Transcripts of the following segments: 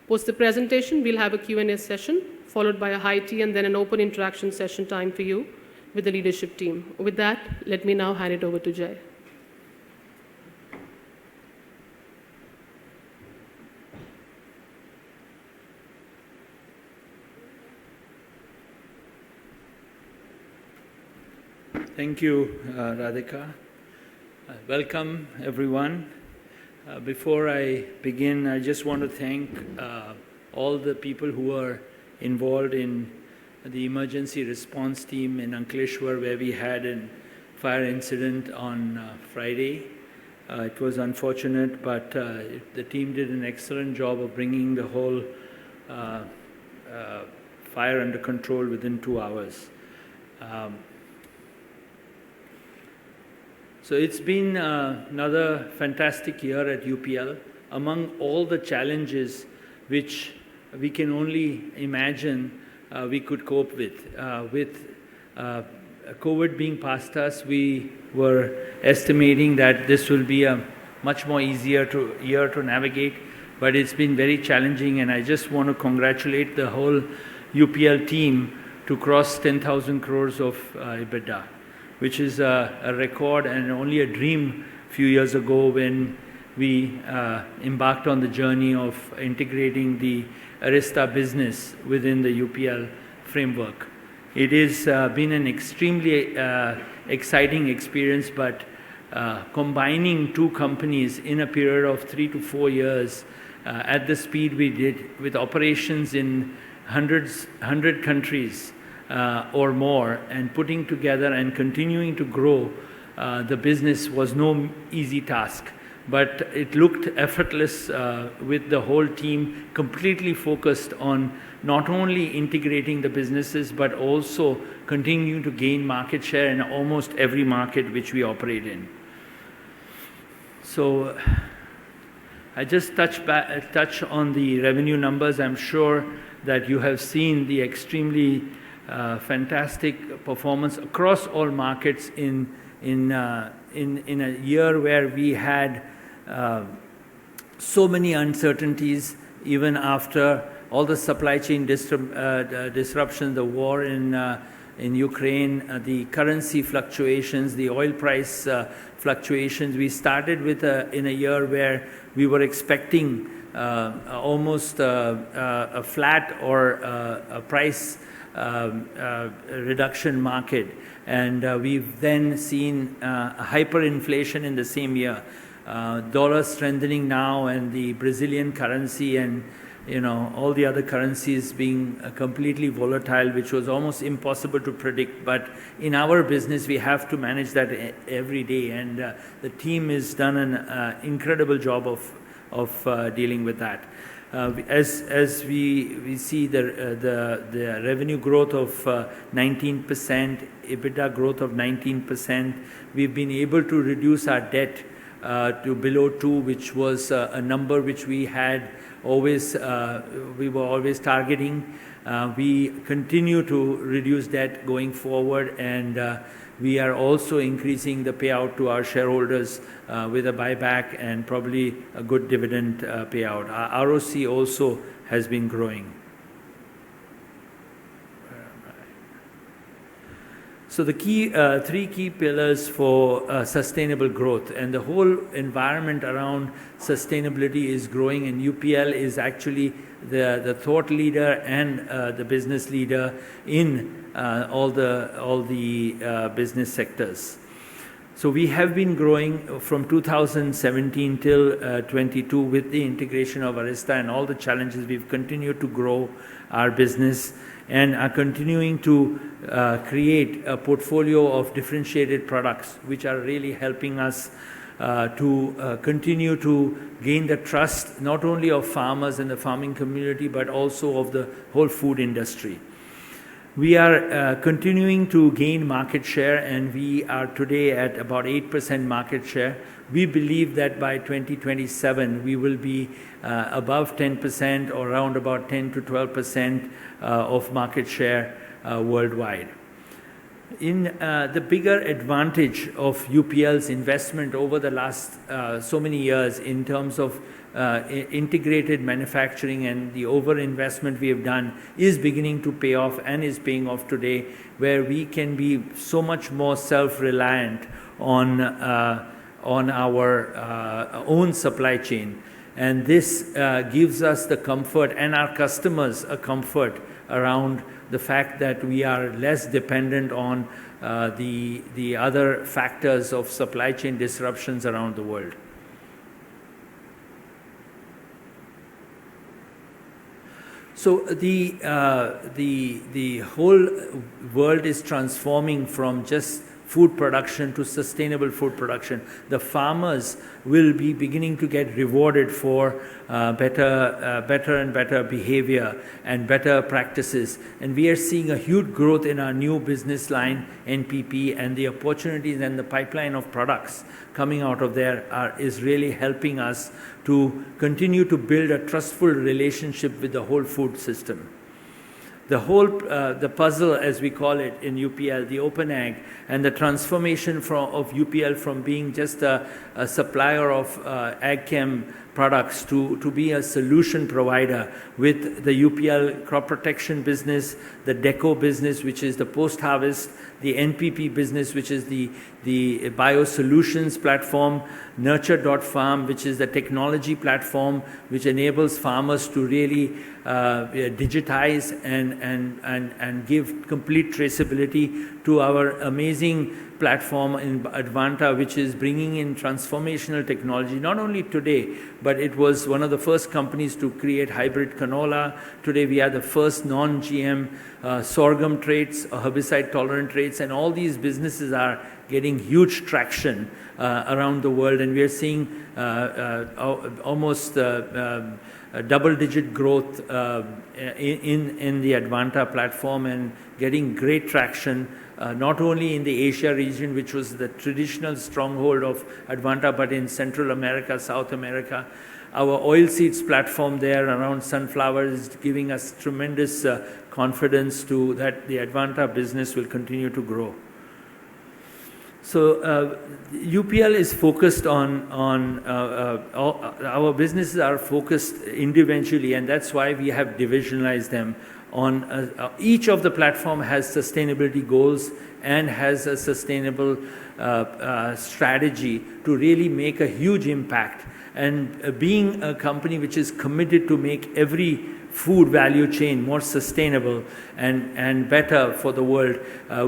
Post the presentation, we'll have a Q&A session, followed by a high tea and then an open interaction session time for you with the leadership team. With that, let me now hand it over to Jay. Thank you, Radhika. Welcome, everyone. Before I begin, I just want to thank all the people who are involved in the emergency response team in Ankleshwar, where we had a fire incident on Friday. It was unfortunate, but the team did an excellent job of bringing the whole fire under control within 2 hours. So it's been another fantastic year at UPL. Among all the challenges which we can only imagine we could cope with. With COVID being past us, we were estimating that this will be a much more easier year to navigate, but it's been very challenging, and I just want to congratulate the whole UPL team to cross 10,000 crores of EBITDA, which is a record and only a dream a few years ago when we embarked on the journey of integrating the Arista business within the UPL framework. It has been an extremely exciting experience, but combining two companies in a period of 3 to 4 years at the speed we did, with operations in 100 countries, or more, and putting together and continuing to grow the business was no easy task. But it looked effortless with the whole team completely focused on not only integrating the businesses, but also continuing to gain market share in almost every market which we operate in. So I just touch on the revenue numbers. I'm sure that you have seen the extremely fantastic performance across all markets in a year where we had so many uncertainties, even after all the supply chain disruption, the war in Ukraine, the currency fluctuations, the oil price fluctuations. We started with in a year where we were expecting almost a flat or a price reduction market, and we've then seen hyperinflation in the same year, dollar strengthening now, and the Brazilian currency, and all the other currencies being completely volatile, which was almost impossible to predict. But in our business, we have to manage that every day, and the team has done an incredible job of dealing with that. As we see the revenue growth of 19%, EBITDA growth of 19%, we've been able to reduce our debt to below 2, which was a number which we were always targeting. We continue to reduce debt going forward, and we are also increasing the payout to our shareholders with a buyback and probably a good dividend payout. Our ROC also has been growing. So the three key pillars for sustainable growth, and the whole environment around sustainability is growing, and UPL is actually the thought leader and the business leader in all the business sectors. So we have been growing from 2017 till 22 with the integration of Arista and all the challenges. We've continued to grow our business and are continuing to create a portfolio of differentiated products which are really helping us to continue to gain the trust not only of farmers and the farming community, but also of the whole food industry. We are continuing to gain market share, and we are today at about 8% market share. We believe that by 2027 we will be above 10% or around about 10 to 12% of market share worldwide. In the bigger advantage of UPL's investment over the last so many years in terms of integrated manufacturing and the over-investment we have done is beginning to pay off and is paying off today, where we can be so much more self-reliant on our own supply chain. And this gives us the comfort and our customers a comfort around the fact that we are less dependent on the other factors of supply chain disruptions around the world. So the whole world is transforming from just food production to sustainable food production. The farmers will be beginning to get rewarded for better and better behavior and better practices. And we are seeing a huge growth in our new business line, NPP, and the opportunities and the pipeline of products coming out of there is really helping us to continue to build a trustful relationship with the whole food system. The whole, the puzzle, as we call it in UPL, the open ag, and the transformation of UPL from being just a supplier of ag chem products to be a solution provider with the UPL crop protection business, the DECO business, which is the post-harvest, the NPP business, which is the biosolutions platform, Nurture.farm, which is the technology platform which enables farmers to really digitize and give complete traceability, to our amazing platform in Advanta, which is bringing in transformational technology, not only today, but it was one of the first companies to create hybrid canola. Today we are the first non-GM sorghum traits, herbicide-tolerant traits, and all these businesses are getting huge traction around the world, and we are seeing almost double-digit growth in the Advanta platform, and getting great traction not only in the Asia region, which was the traditional stronghold of Advanta, but in Central America, South America. Our oilseeds platform there around sunflower is giving us tremendous confidence that the Advanta business will continue to grow. So UPL is focused our businesses are focused individually, and that's why we have divisionalized them. Each of the platform has sustainability goals and has a sustainable strategy to really make a huge impact. And being a company which is committed to make every food value chain more sustainable and better for the world,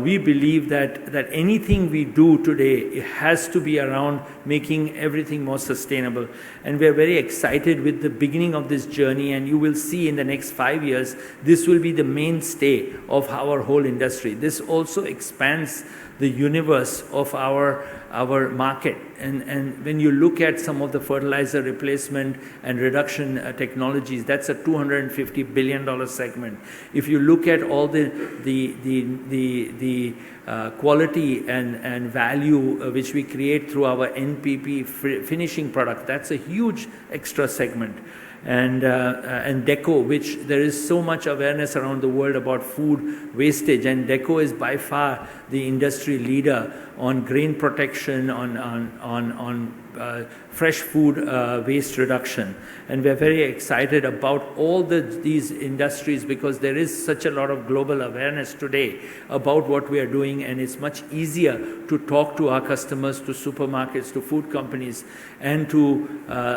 we believe that anything we do today, it has to be around making everything more sustainable. And we're very excited with the beginning of this journey, and you will see in the next 5 years, this will be the mainstay of our whole industry. This also expands the universe of our market. And when you look at some of the fertilizer replacement and reduction technologies, that's a $250 billion segment. If you look at all the quality and value which we create through our NPP finishing product, that's a huge extra segment. And DECO, which there is so much awareness around the world about food wastage, and DECO is by far the industry leader on grain protection, on fresh food waste reduction. And we're very excited about all these industries, because there is such a lot of global awareness today about what we are doing, and it's much easier to talk to our customers, to supermarkets, to food companies, and to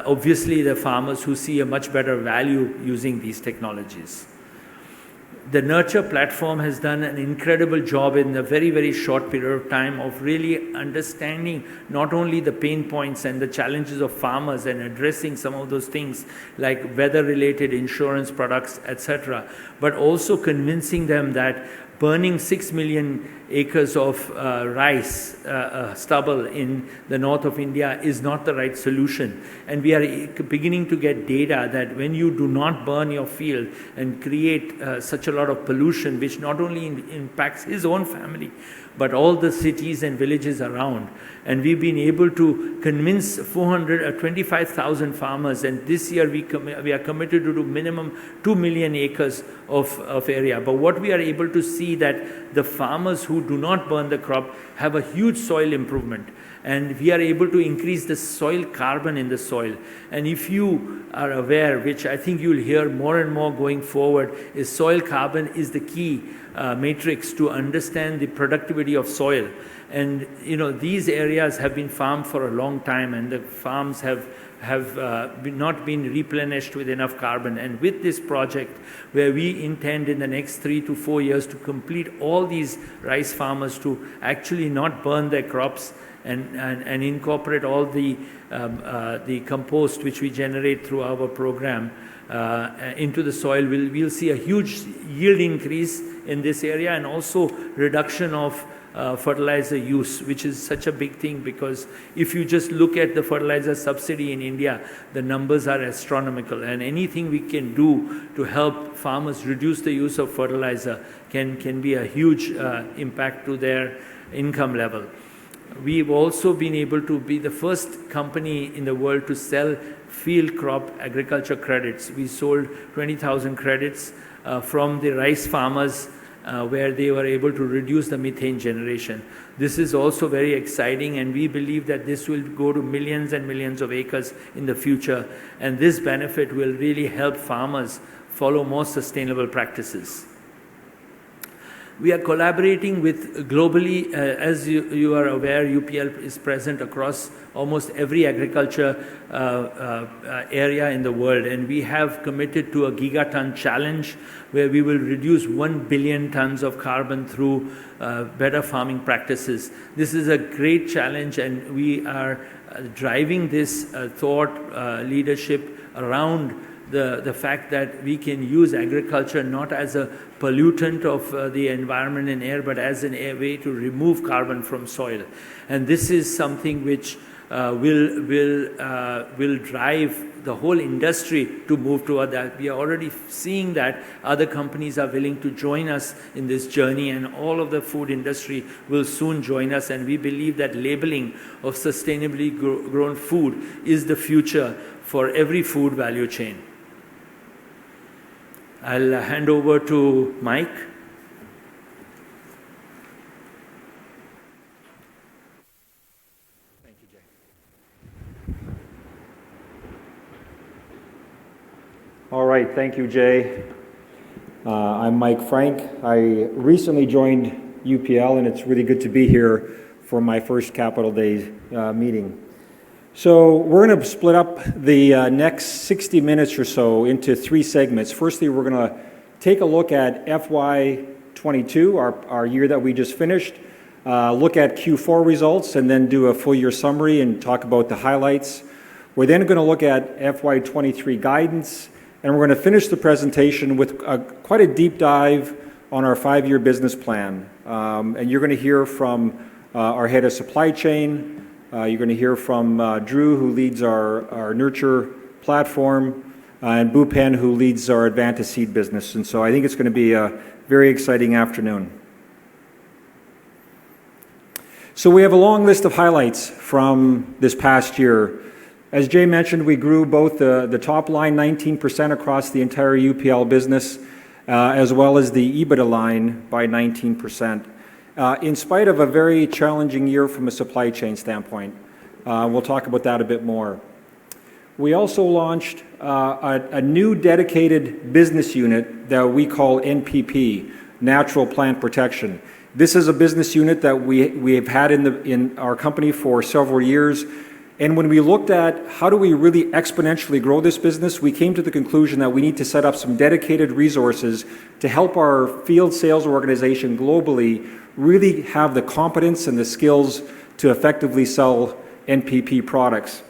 obviously the farmers who see a much better value using these technologies. The Nurture platform has done an incredible job in a very, very short period of time of really understanding not only the pain points and the challenges of farmers and addressing some of those things like weather-related insurance products, etc., but also convincing them that burning 6 million acres of rice stubble in the north of India is not the right solution. And we are beginning to get data that when you do not burn your field and create such a lot of pollution, which not only impacts his own family, but all the cities and villages around. And we've been able to convince 25,000 farmers, and this year we are committed to do minimum 2 million acres of area. But what we are able to see that the farmers who do not burn the crop have a huge soil improvement. And we are able to increase the soil carbon in the soil. And if you are aware, which I think you'll hear more and more going forward, is soil carbon is the key matrix to understand the productivity of soil. And these areas have been farmed for a long time, and the farms have not been replenished with enough carbon. And with this project, where we intend in the next 3 to 4 years to complete all these rice farmers to actually not burn their crops and incorporate all the compost which we generate through our program into the soil, we'll see a huge yield increase in this area, and also reduction of fertilizer use, which is such a big thing, because if you just look at the fertilizer subsidy in India, the numbers are astronomical, and anything we can do to help farmers reduce the use of fertilizer can be a huge impact to their income level. We've also been able to be the first company in the world to sell field crop agriculture credits. We sold 20,000 credits from the rice farmers where they were able to reduce the methane generation. This is also very exciting, and we believe that this will go to millions and millions of acres in the future, and this benefit will really help farmers follow more sustainable practices. We are collaborating with globally, as you are aware, UPL is present across almost every agriculture area in the world, and we have committed to a gigaton challenge where we will reduce 1 billion tons of carbon through better farming practices. This is a great challenge, and we are driving this thought leadership around the fact that we can use agriculture not as a pollutant of the environment and air, but as a way to remove carbon from soil. And this is something which will drive the whole industry to move toward that. We are already seeing that other companies are willing to join us in this journey, and all of the food industry will soon join us, and we believe that labeling of sustainably grown food is the future for every food value chain. I'll hand over to Mike. Thank you, Jay. All right, thank you, Jay. I'm Mike Frank. I recently joined UPL, and it's really good to be here for my first Capital Day meeting. So we're going to split up the next 60 minutes or so into 3 segments. Firstly, we're going to take a look at FY22, our year that we just finished, look at Q4 results, and then do a full year summary and talk about the highlights. We're then going to look at FY23 guidance, and we're going to finish the presentation with quite a deep dive on our 5-year business plan. And you're going to hear from our head of supply chain. You're going to hear from Drew, who leads our Nurture platform, and Bhupen, who leads our Advanta seed business. And so I think it's going to be a very exciting afternoon. So we have a long list of highlights from this past year. As Jay mentioned, we grew both the top line 19% across the entire UPL business, as well as the EBITDA line by 19%. In spite of a very challenging year from a supply chain standpoint. We'll talk about that a bit more. We also launched a new dedicated business unit that we call NPP, Natural Plant Protection. This is a business unit that we have had in our company for several years. And when we looked at how do we really exponentially grow this business, we came to the conclusion that we need to set up some dedicated resources to help our field sales organization globally really have the competence and the skills to effectively sell NPP products.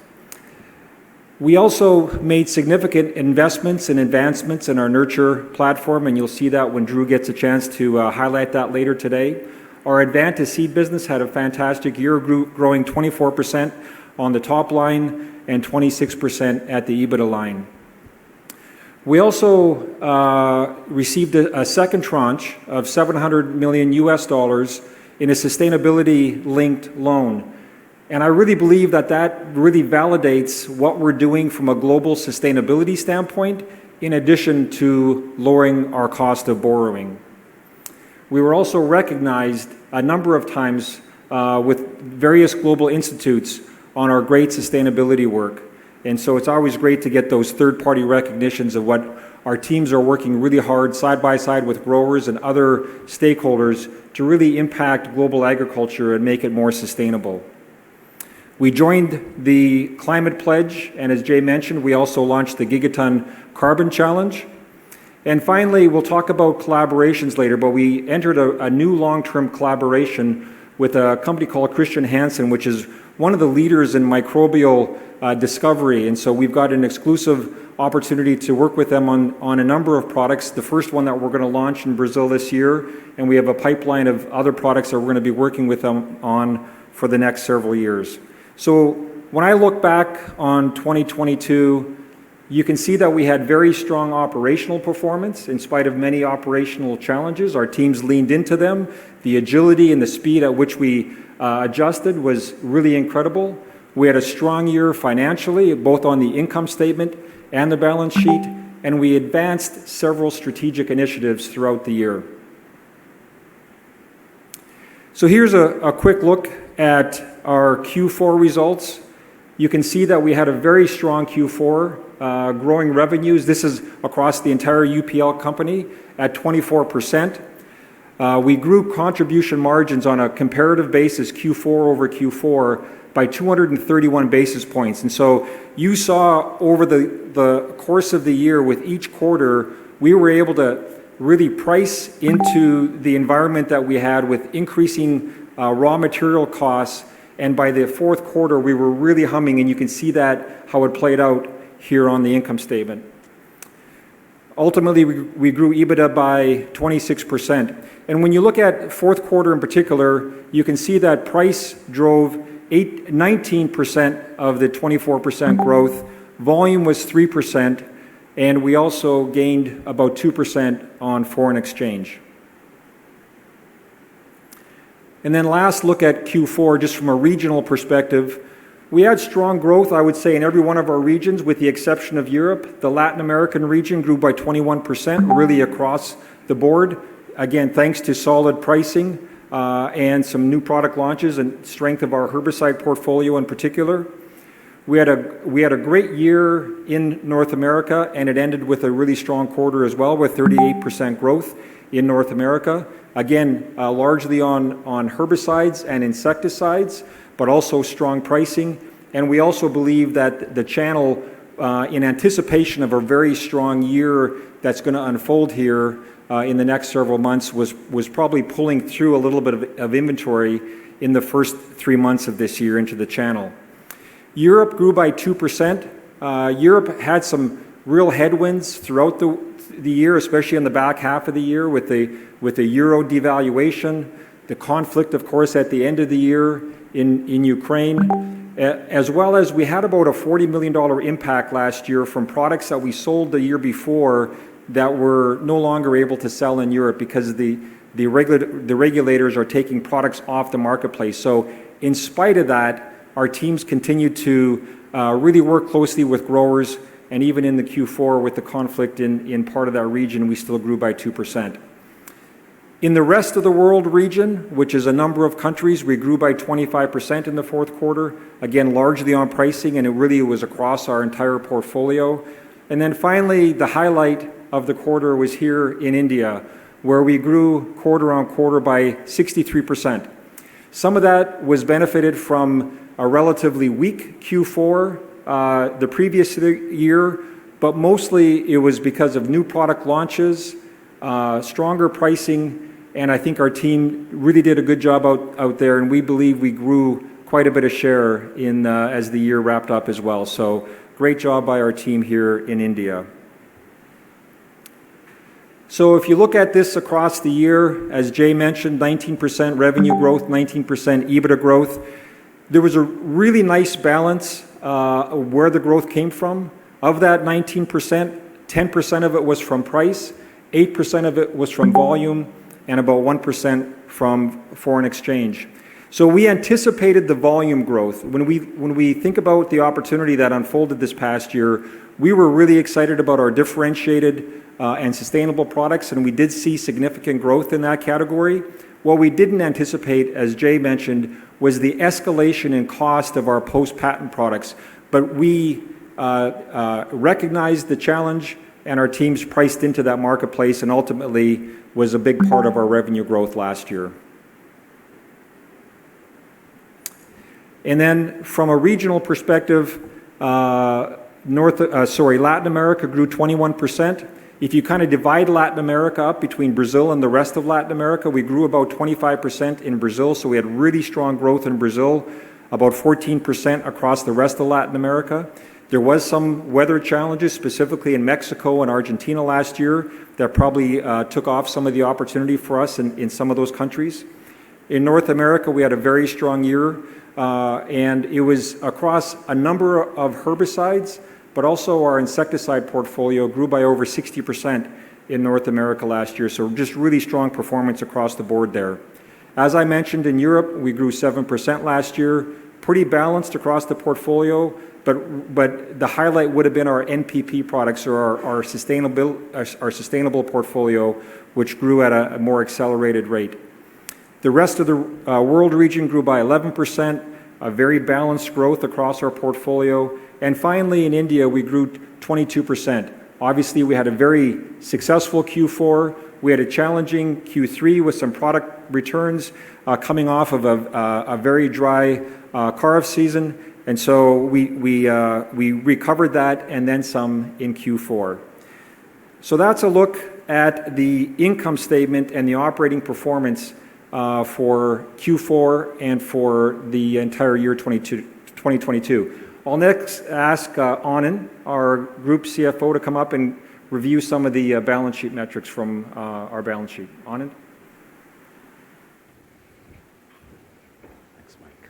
We also made significant investments and advancements in our Nurture platform, and you'll see that when Drew gets a chance to highlight that later today. Our Advanta seed business had a fantastic year, growing 24% on the top line and 26% at the EBITDA line. We also received a second tranche of $700 million in a sustainability-linked loan. And I really believe that really validates what we're doing from a global sustainability standpoint, in addition to lowering our cost of borrowing. We were also recognized a number of times with various global institutes on our great sustainability work. And so it's always great to get those third-party recognitions of what our teams are working really hard side by side with growers and other stakeholders to really impact global agriculture and make it more sustainable. We joined the Climate Pledge, and as Jay mentioned, we also launched the Gigaton Carbon Challenge. And finally, we'll talk about collaborations later, but we entered a new long-term collaboration with a company called Christian Hansen, which is one of the leaders in microbial discovery. And so we've got an exclusive opportunity to work with them on a number of products, the first one that we're going to launch in Brazil this year, and we have a pipeline of other products that we're going to be working with them on for the next several years. So when I look back on 2022, you can see that we had very strong operational performance in spite of many operational challenges. Our teams leaned into them. The agility and the speed at which we adjusted was really incredible. We had a strong year financially, both on the income statement and the balance sheet, and we advanced several strategic initiatives throughout the year. So here's a quick look at our Q4 results. You can see that we had a very strong Q4, growing revenues. This is across the entire UPL company at 24%. We grew contribution margins on a comparative basis, Q4 over Q4, by 231 basis points. And so you saw over the course of the year with each quarter, we were able to really price into the environment that we had with increasing raw material costs. And by the fourth quarter, we were really humming, and you can see that how it played out here on the income statement. Ultimately, we grew EBITDA by 26%. And when you look at fourth quarter in particular, you can see that price drove 19% of the 24% growth. Volume was 3%, and we also gained about 2% on foreign exchange. And then last look at Q4, just from a regional perspective. We had strong growth, I would say, in every one of our regions, with the exception of Europe. The Latin American region grew by 21%, really across the board. Again, thanks to solid pricing and some new product launches and strength of our herbicide portfolio in particular. We had a great year in North America, and it ended with a really strong quarter as well, with 38% growth in North America. Again, largely on herbicides and insecticides, but also strong pricing. And we also believe that the channel, in anticipation of a very strong year that's going to unfold here in the next several months, was probably pulling through a little bit of inventory in the first 3 months of this year into the channel. Europe grew by 2%. Europe had some real headwinds throughout the year, especially in the back half of the year with the euro devaluation, the conflict, of course, at the end of the year in Ukraine, as well as we had about a $40 million impact last year from products that we sold the year before that were no longer able to sell in Europe because the regulators are taking products off the marketplace. So in spite of that, our teams continued to really work closely with growers, and even in the Q4 with the conflict in part of that region, we still grew by 2%. In the rest of the world region, which is a number of countries, we grew by 25% in the fourth quarter, again, largely on pricing, and it really was across our entire portfolio. And then finally, the highlight of the quarter was here in India, where we grew quarter on quarter by 63%. Some of that was benefited from a relatively weak Q4 the previous year, but mostly it was because of new product launches, stronger pricing, and I think our team really did a good job out there, and we believe we grew quite a bit of share in as the year wrapped up as well. So great job by our team here in India. So if you look at this across the year, as Jay mentioned, 19% revenue growth, 19% EBITDA growth. There was a really nice balance where the growth came from. Of that 19%, 10% of it was from price, 8% of it was from volume, and about 1% from foreign exchange. So we anticipated the volume growth. When we think about the opportunity that unfolded this past year, we were really excited about our differentiated and sustainable products, and we did see significant growth in that category. What we didn't anticipate, as Jay mentioned, was the escalation in cost of our post-patent products. But we recognized the challenge, and our teams priced into that marketplace, and ultimately was a big part of our revenue growth last year. And then from a regional perspective, Latin America grew 21%. If you kind of divide Latin America up between Brazil and the rest of Latin America, we grew about 25% in Brazil, so we had really strong growth in Brazil, about 14% across the rest of Latin America. There was some weather challenges, specifically in Mexico and Argentina last year, that probably took off some of the opportunity for us in some of those countries. In North America, we had a very strong year, and it was across a number of herbicides, but also our insecticide portfolio grew by over 60% in North America last year, so just really strong performance across the board there. As I mentioned, in Europe, we grew 7% last year, pretty balanced across the portfolio, but the highlight would have been our NPP products, or our sustainable portfolio, which grew at a more accelerated rate. The rest of the world region grew by 11%, a very balanced growth across our portfolio. And finally, in India, we grew 22%. Obviously, we had a very successful Q4. We had a challenging Q3 with some product returns coming off of a very dry Kharif season. And so we recovered that and then some in Q4. So that's a look at the income statement and the operating performance for Q4 and for the entire year 2022. I'll next ask Anand, our Group CFO, to come up and review some of the balance sheet metrics from our balance sheet. Anand? Thanks, Mike.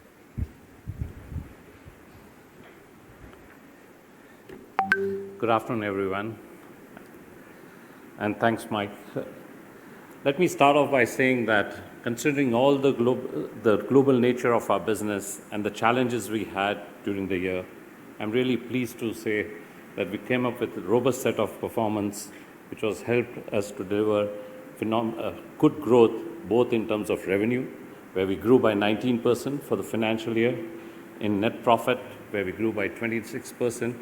Good afternoon, everyone. And thanks, Mike. Let me start off by saying that considering all the global nature of our business and the challenges we had during the year, I'm really pleased to say that we came up with a robust set of performance which has helped us to deliver good growth, both in terms of revenue, where we grew by 19% for the financial year, in net profit, where we grew by 26%,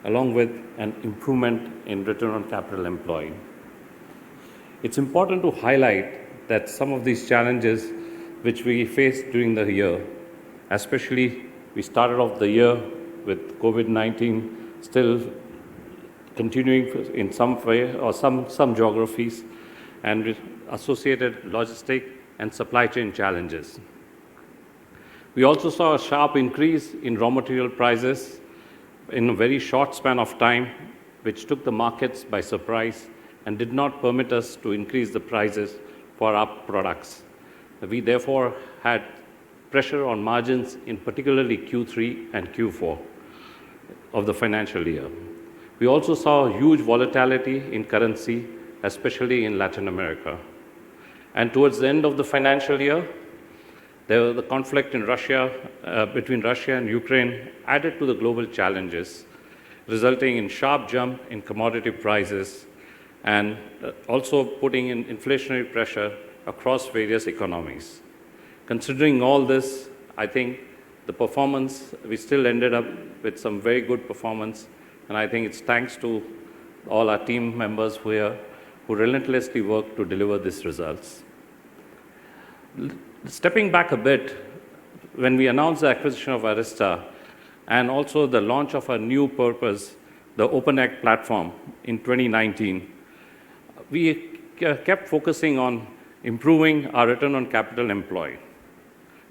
along with an improvement in return on capital employed. It's important to highlight that some of these challenges which we faced during the year, especially we started off the year with COVID-19 still continuing in some way or some geographies, and with associated logistic and supply chain challenges. We also saw a sharp increase in raw material prices in a very short span of time, which took the markets by surprise and did not permit us to increase the prices for our products. We therefore had pressure on margins in particularly Q3 and Q4 of the financial year. We also saw huge volatility in currency, especially in Latin America. And towards the end of the financial year, there was the conflict in Russia, between Russia and Ukraine added to the global challenges, resulting in sharp jump in commodity prices and also putting in inflationary pressure across various economies. Considering all this, I think the performance, we still ended up with some very good performance, and I think it's thanks to all our team members who relentlessly work to deliver these results. Stepping back a bit, when we announced the acquisition of Arysta and also the launch of our new purpose, the Open Ag platform in 2019, we kept focusing on improving our return on capital employed.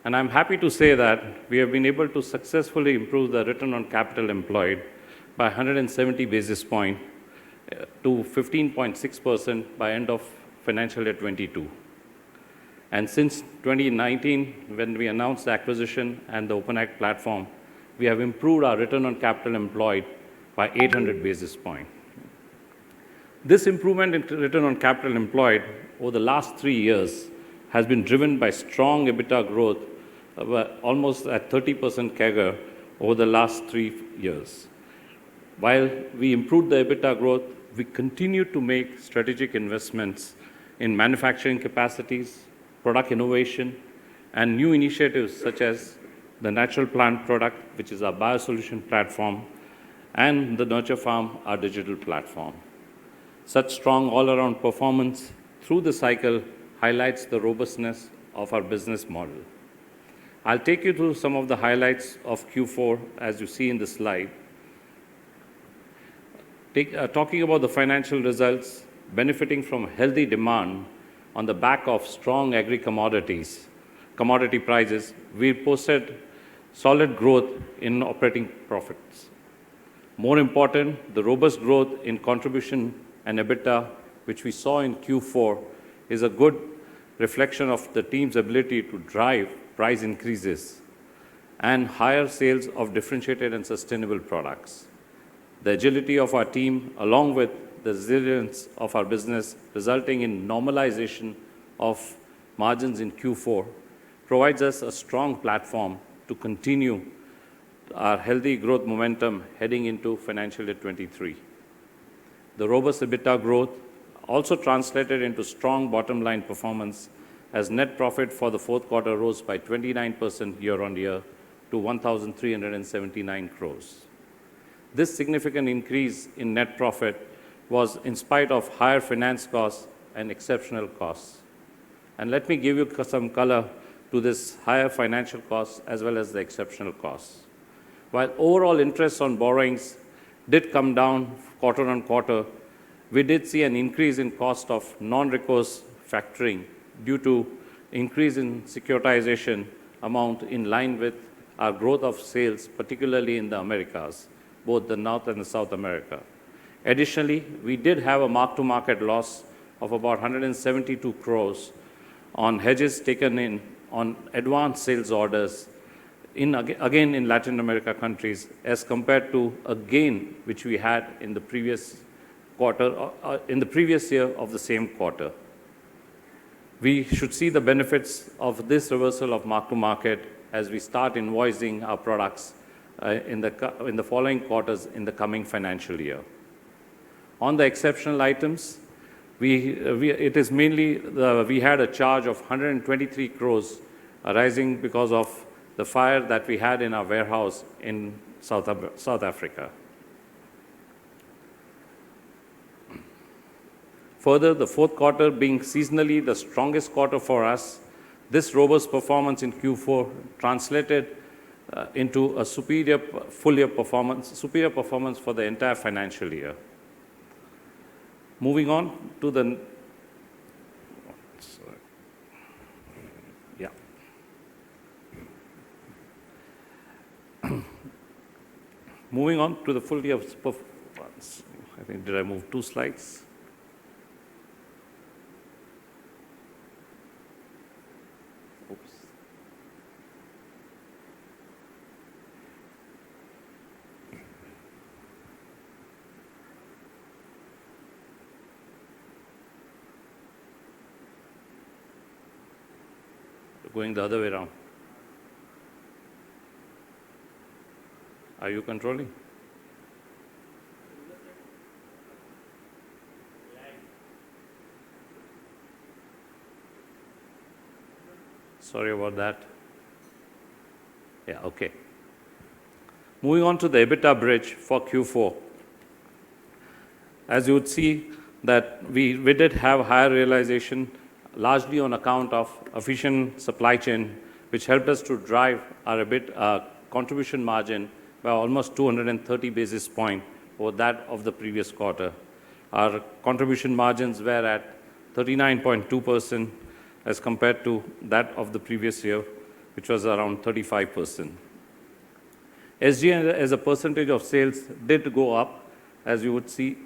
And I'm happy to say that we have been able to successfully improve the return on capital employed by 170 basis points to 15.6% by end of financial year 22. And since 2019, when we announced the acquisition and the Open Ag platform, we have improved our return on capital employed by 800 basis points. This improvement in return on capital employed over the last 3 years has been driven by strong EBITDA growth of almost at 30% CAGR over the last 3 years. While we improved the EBITDA growth, we continue to make strategic investments in manufacturing capacities, product innovation, and new initiatives such as the Natural Plant product, which is our biosolution platform, and the Nurture.farm, our digital platform. Such strong all-around performance through the cycle highlights the robustness of our business model. I'll take you through some of the highlights of Q4 as you see in the slide. Talking about the financial results, benefiting from healthy demand on the back of strong commodity prices, we posted solid growth in operating profits. More important, the robust growth in contribution and EBITDA, which we saw in Q4, is a good reflection of the team's ability to drive price increases and higher sales of differentiated and sustainable products. The agility of our team, along with the resilience of our business, resulting in normalization of margins in Q4, provides us a strong platform to continue our healthy growth momentum heading into financial year 23. The robust EBITDA growth also translated into strong bottom-line performance as net profit for the fourth quarter rose by 29% year-on-year to 1,379 crores. This significant increase in net profit was in spite of higher finance costs and exceptional costs. And let me give you some color to this higher financial costs as well as the exceptional costs. While overall interest on borrowings did come down quarter on quarter, we did see an increase in cost of non-recourse factoring due to increase in securitization amount in line with our growth of sales, particularly in the Americas, both the North and the South America. Additionally, we did have a mark-to-market loss of about 172 crores on hedges taken in on advanced sales orders again in Latin America countries as compared to a gain which we had in the previous quarter, in the previous year of the same quarter. We should see the benefits of this reversal of mark-to-market as we start invoicing our products in the following quarters in the coming financial year. On the exceptional items, it is mainly we had a charge of 123 crores arising because of the fire that we had in our warehouse in South Africa. Further, the fourth quarter being seasonally the strongest quarter for us, this robust performance in Q4 translated into a superior performance for the entire financial year. Moving on to the moving on to the full year performance. I think, did I move 2 slides? Oops. Going the other way around. Are you controlling? Sorry about that. Yeah, okay. Moving on to the EBITDA bridge for Q4. As you would see that we did have higher realization largely on account of efficient supply chain, which helped us to drive our contribution margin by almost 230 basis points over that of the previous quarter. Our contribution margins were at 39.2% as compared to that of the previous year, which was around 35%. SG&A as a percentage of sales did go up, as you would see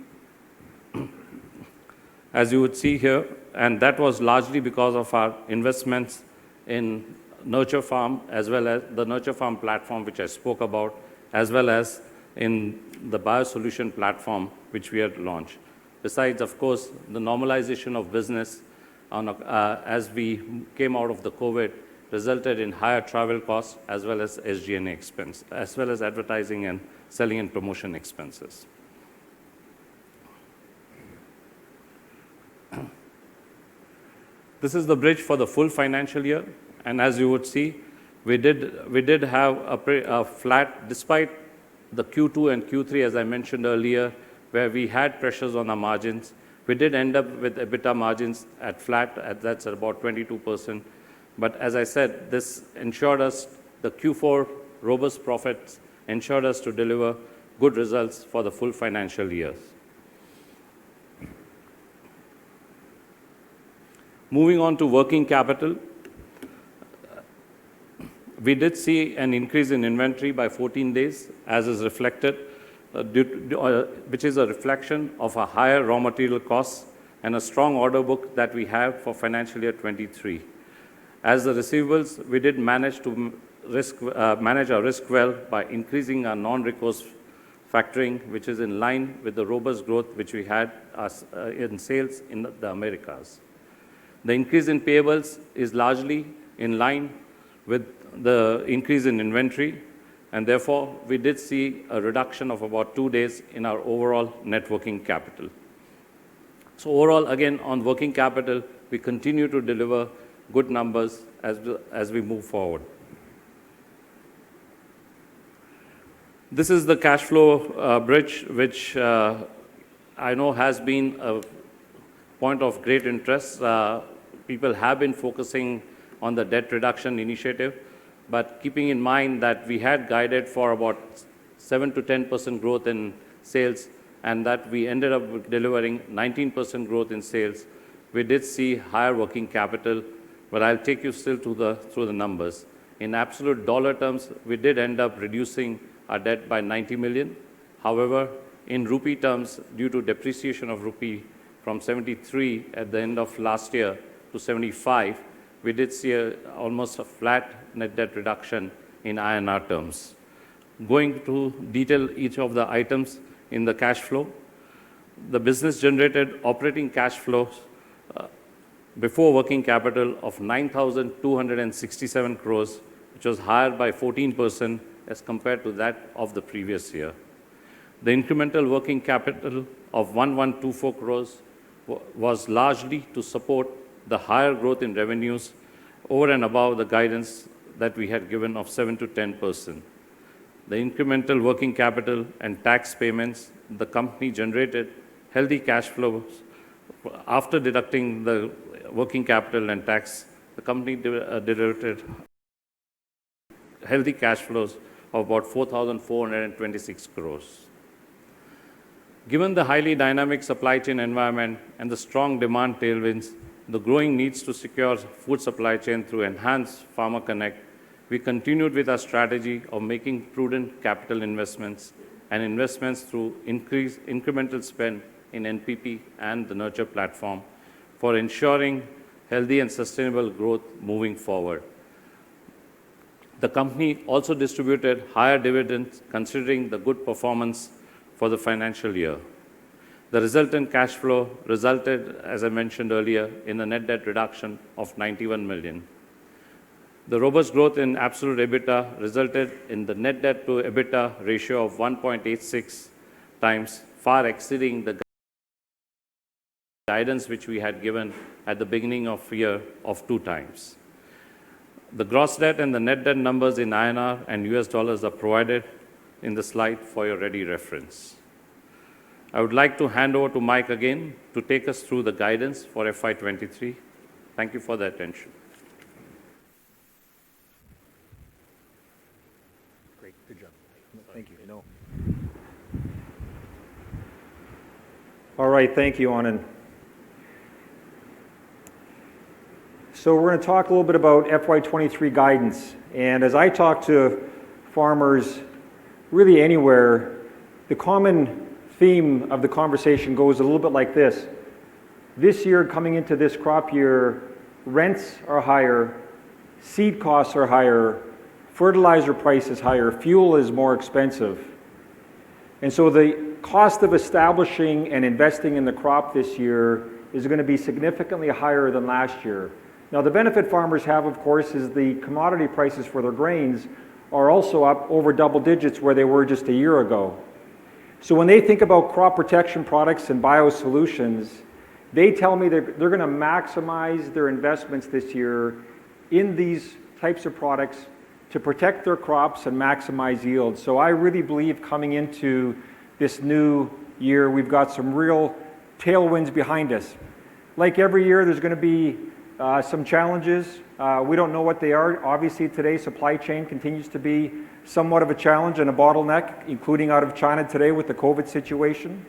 here, and that was largely because of our investments in Nurture.farm as well as the Nurture.farm platform, which I spoke about, as well as in the biosolution platform, which we had launched. Besides, of course, the normalization of business as we came out of the COVID resulted in higher travel costs as well as SG&A expense, as well as advertising and selling and promotion expenses. This is the bridge for the full financial year, and as you would see, we did have a flat, despite the Q2 and Q3, as I mentioned earlier, where we had pressures on our margins. We did end up with EBITDA margins at flat, that's at about 22%. But as I said, this ensured us, the Q4 robust profits ensured us to deliver good results for the full financial year. Moving on to working capital, we did see an increase in inventory by 14 days, as is reflected, which is a reflection of a higher raw material costs and a strong order book that we have for financial year 23. As the receivables, we did manage to manage our risk well by increasing our non-recourse factoring, which is in line with the robust growth which we had in sales in the Americas. The increase in payables is largely in line with the increase in inventory, and therefore we did see a reduction of about 2 days in our overall net working capital. So overall, again, on working capital, we continue to deliver good numbers as we move forward. This is the cash flow bridge, which I know has been a point of great interest. People have been focusing on the debt reduction initiative, but keeping in mind that we had guided for about 7 to 10% growth in sales, and that we ended up delivering 19% growth in sales, we did see higher working capital, but I'll take you still through the numbers. In absolute dollar terms, we did end up reducing our debt by 90 million. However, in rupee terms, due to depreciation of rupee from 73 at the end of last year to 75, we did see almost a flat net debt reduction in INR terms. Going to detail each of the items in the cash flow, the business generated operating cash flows before working capital of 9,267 crores, which was higher by 14% as compared to that of the previous year. The incremental working capital of 1,124 crores was largely to support the higher growth in revenues over and above the guidance that we had given of 7 to 10%. The incremental working capital and tax payments, the company generated healthy cash flows. After deducting the working capital and tax, the company delivered healthy cash flows of about 4,426 crores. Given the highly dynamic supply chain environment and the strong demand tailwinds, the growing needs to secure food supply chain through enhanced Farmer Connect, we continued with our strategy of making prudent capital investments and investments through increased incremental spend in NPP and the Nurture platform for ensuring healthy and sustainable growth moving forward. The company also distributed higher dividends considering the good performance for the financial year. The resultant cash flow resulted, as I mentioned earlier, in a net debt reduction of 91 million. The robust growth in absolute EBITDA resulted in the net debt to EBITDA ratio of 1.86 times, far exceeding the guidance which we had given at the beginning of the year of 2 times. The gross debt and the net debt numbers in INR and US dollars are provided in the slide for your ready reference. I would like to hand over to Mike again to take us through the guidance for FY23. Thank you for the attention. Great, good job. Thank you. No. All right, thank you, Anand. So we're going to talk a little bit about FY23 guidance. And as I talk to farmers really anywhere, the common theme of the conversation goes a little bit like this. This year, coming into this crop year, rents are higher, seed costs are higher, fertilizer price is higher, fuel is more expensive. And so the cost of establishing and investing in the crop this year is going to be significantly higher than last year. Now, the benefit farmers have, of course, is the commodity prices for their grains are also up over double digits where they were just a year ago. So when they think about crop protection products and biosolutions, They tell me they're going to maximize their investments this year in these types of products to protect their crops and maximize yield. So I really believe coming into this new year, we've got some real tailwinds behind us. Like every year, there's going to be some challenges. We don't know what they are. Obviously, today, supply chain continues to be somewhat of a challenge and a bottleneck, including out of China today with the COVID situation.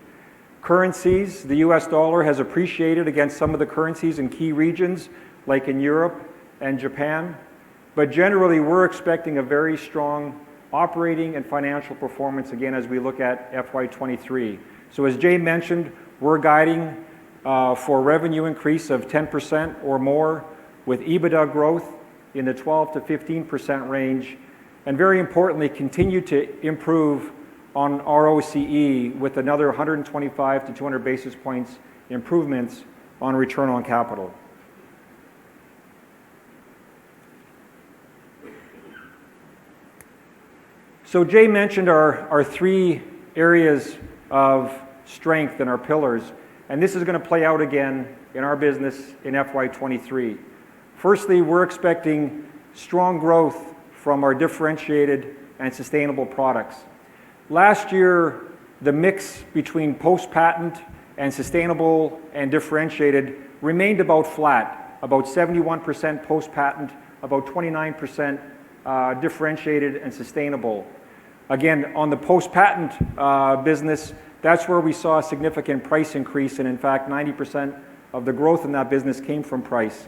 Currencies, the US dollar has appreciated against some of the currencies in key regions, like in Europe and Japan. But generally, we're expecting a very strong operating and financial performance again as we look at FY23. So as Jay mentioned, we're guiding for revenue increase of 10% or more, with EBITDA growth in the 12 to 15% range, and very importantly, continue to improve on ROCE with another 125 to 200 basis points improvements on return on capital. So Jay mentioned our three areas of strength and our pillars, and this is going to play out again in our business in FY23. Firstly, we're expecting strong growth from our differentiated and sustainable products. Last year, the mix between post-patent and sustainable and differentiated remained about flat, about 71% post-patent, about 29% differentiated and sustainable. Again, on the post-patent business, that's where we saw a significant price increase, and in fact, 90% of the growth in that business came from price.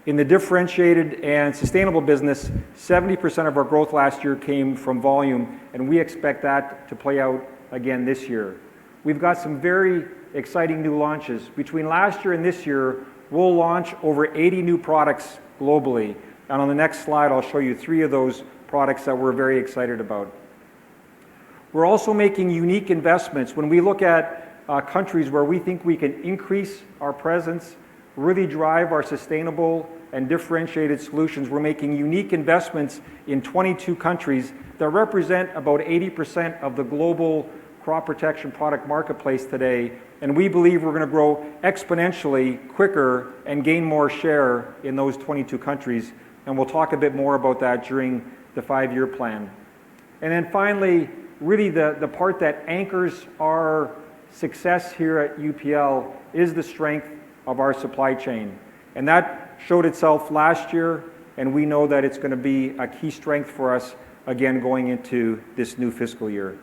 In the differentiated and sustainable business, 70% of our growth last year came from volume, and we expect that to play out again this year. We've got some very exciting new launches. Between last year and this year, we'll launch over 80 new products globally. And on the next slide, I'll show you 3 of those products that we're very excited about. We're also making unique investments. When we look at countries where we think we can increase our presence, really drive our sustainable and differentiated solutions, we're making unique investments in 22 countries that represent about 80% of the global crop protection product marketplace today, and we believe we're going to grow exponentially quicker and gain more share in those 22 countries, and we'll talk a bit more about that during the 5-year plan. And then finally, really the part that anchors our success here at UPL is the strength of our supply chain. And that showed itself last year, and we know that it's going to be a key strength for us again going into this new fiscal year.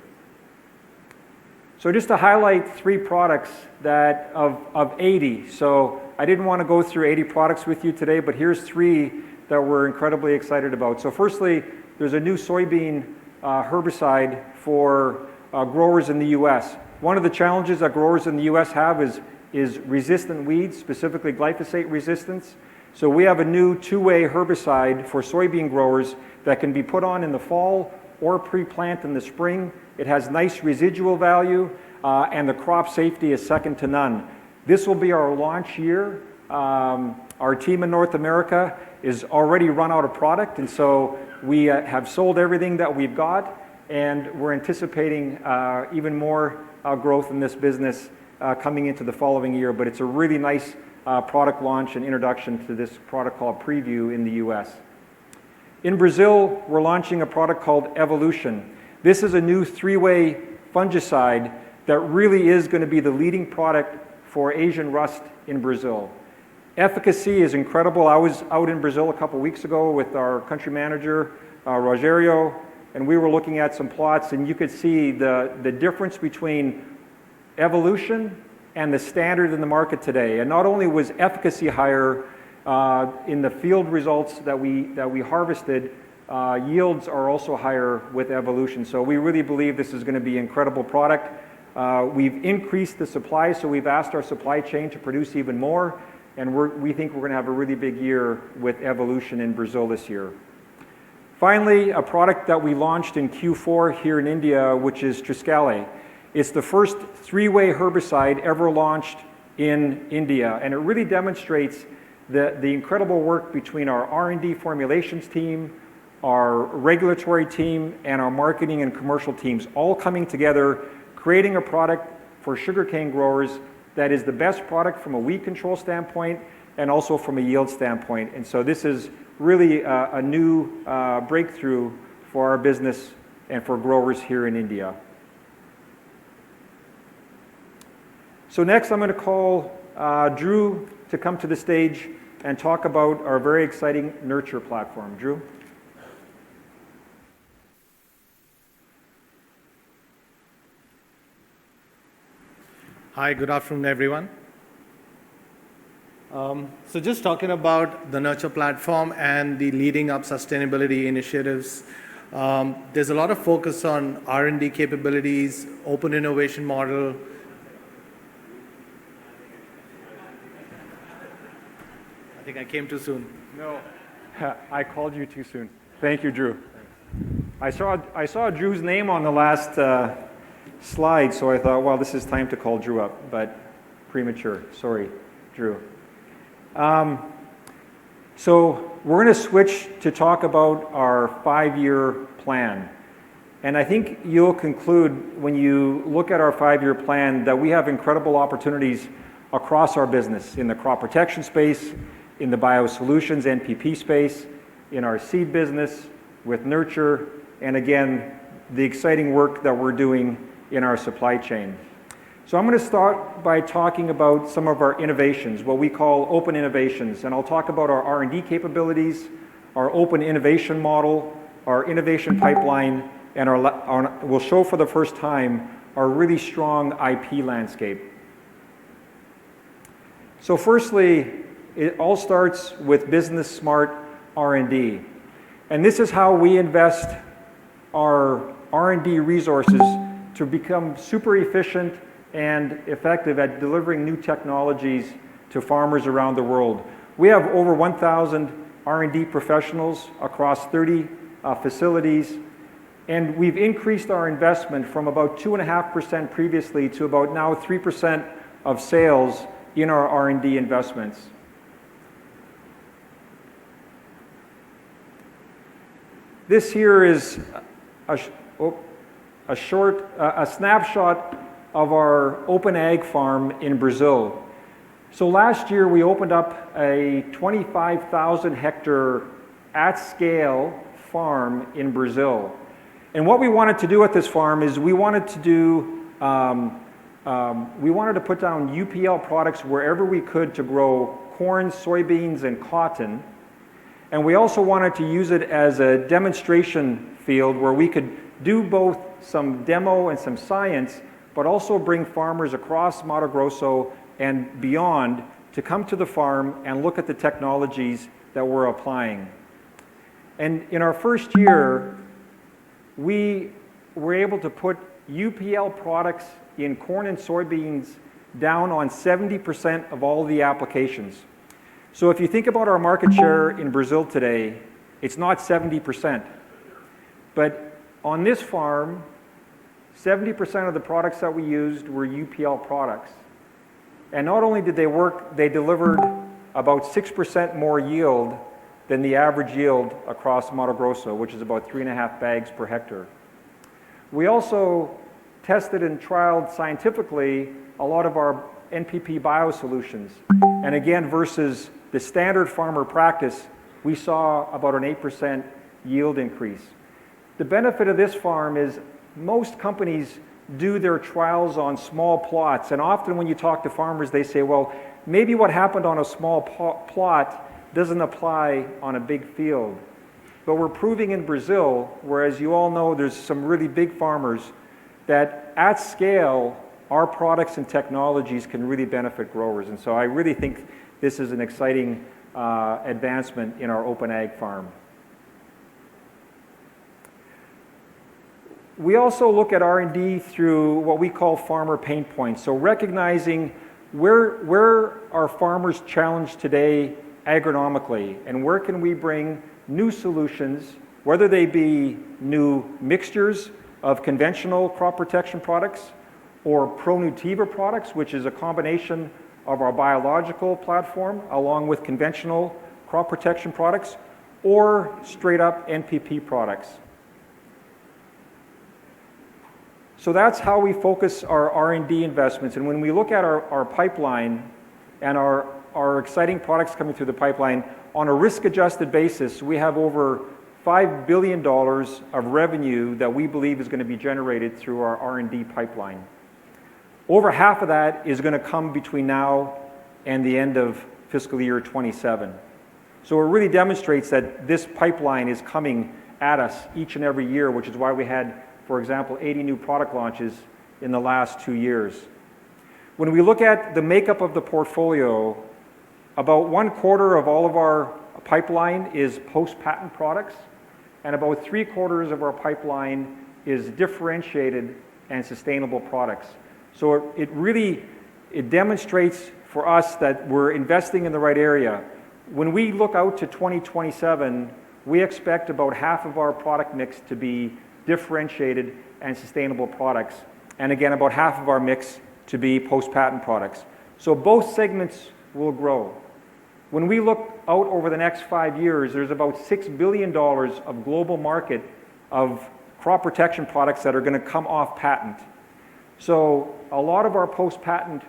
So just to highlight 3 products that of 80. So I didn't want to go through 80 products with you today, but here's 3 that we're incredibly excited about. So firstly, there's a new soybean herbicide for growers in the US. One of the challenges that growers in the US have is resistant weeds, specifically glyphosate resistance. So we have a new 2-way herbicide for soybean growers that can be put on in the fall or pre-plant in the spring. It has nice residual value, and the crop safety is second to none. This will be our launch year. Our team in North America is already run out of product, and so we have sold everything that we've got, and we're anticipating even more growth in this business coming into the following year. But it's a really nice product launch and introduction to this product called Preview in the US. In Brazil, we're launching a product called Evolution. This is a new 3-way fungicide that really is going to be the leading product for Asian rust in Brazil. Efficacy is incredible. I was out in Brazil a couple weeks ago with our country manager, Rogério, and we were looking at some plots, and you could see the difference between Evolution and the standard in the market today. And not only was efficacy higher in the field results that we harvested, yields are also higher with Evolution. So we really believe this is going to be an incredible product. We've increased the supply, so we've asked our supply chain to produce even more, and we think we're going to have a really big year with Evolution in Brazil this year. Finally, a product that we launched in Q4 here in India, which is Triscale. It's the first 3-way herbicide ever launched in India, and it really demonstrates the incredible work between our R&D formulations team, our regulatory team, and our marketing and commercial teams all coming together, creating a product for sugarcane growers that is the best product from a weed control standpoint and also from a yield standpoint. And so this is really a new breakthrough for our business and for growers here in India. So next I'm going to call Drew to come to the stage and talk about our very exciting Nurture platform. Drew? Hi, good afternoon, everyone. So just talking about the Nurture platform and the leading up sustainability initiatives, there's a lot of focus on R&D capabilities, open innovation model. I think I came too soon. No, I called you too soon. Thank you, Drew. I saw Drew's name on the last slide, so I thought, well, this is time to call Drew up, but premature. Sorry, Drew. So we're going to switch to talk about our 5-year plan. And I think you'll conclude when you look at our 5-year plan that we have incredible opportunities across our business, in the crop protection space, in the biosolutions NPP space, in our seed business, with Nurture, and again, the exciting work that we're doing in our supply chain. So I'm going to start by talking about some of our innovations, what we call open innovations, and I'll talk about our R&D capabilities, our open innovation model, our innovation pipeline, and we'll show for the first time our really strong IP landscape. So firstly, it all starts with business smart R&D. And this is how we invest our R&D resources to become super efficient and effective at delivering new technologies to farmers around the world. We have over 1,000 R&D professionals across 30 facilities, and we've increased our investment from about 2.5% previously to about now 3% of sales in our R&D investments. This here is a snapshot of our open ag farm in Brazil. So last year we opened up a 25,000 hectare at scale farm in Brazil. And what we wanted to do at this farm is we wanted to put down UPL products wherever we could to grow corn, soybeans, and cotton. And we also wanted to use it as a demonstration field where we could do both some demo and some science, but also bring farmers across Mato Grosso and beyond to come to the farm and look at the technologies that we're applying. And in our first year, we were able to put UPL products in corn and soybeans down on 70% of all the applications. So if you think about our market share in Brazil today, it's not 70%. But on this farm, 70% of the products that we used were UPL products. And not only did they work, they delivered about 6% more yield than the average yield across Mato Grosso, which is about 3.5 bags per hectare. We also tested and trialed scientifically a lot of our NPP biosolutions. And again, versus the standard farmer practice, we saw about an 8% yield increase. The benefit of this farm is most companies do their trials on small plots, and often when you talk to farmers, they say, well, maybe what happened on a small plot doesn't apply on a big field. But we're proving in Brazil, whereas you all know there's some really big farmers, that at scale, our products and technologies can really benefit growers. And so I really think this is an exciting advancement in our open ag farm. We also look at R&D through what we call farmer pain points. So recognizing where are farmers challenged today agronomically, and where can we bring new solutions, whether they be new mixtures of conventional crop protection products or ProNutiva products, which is a combination of our biological platform along with conventional crop protection products, or straight up NPP products. So that's how we focus our R&D investments. And when we look at our pipeline and our exciting products coming through the pipeline, on a risk-adjusted basis, we have over $5 billion of revenue that we believe is going to be generated through our R&D pipeline. Over half of that is going to come between now and the end of fiscal year 27. So it really demonstrates that this pipeline is coming at us each and every year, which is why we had, for example, 80 new product launches in the last 2 years. When we look at the makeup of the portfolio, about 1/4 of all of our pipeline is post-patent products, and about 3/4 of our pipeline is differentiated and sustainable products. So it demonstrates for us that we're investing in the right area. When we look out to 2027, we expect about half of our product mix to be differentiated and sustainable products, and again, about half of our mix to be post-patent products. So both segments will grow. When we look out over the next 5 years, there's about $6 billion of global market of crop protection products that are going to come off patent. So a lot of our post-patent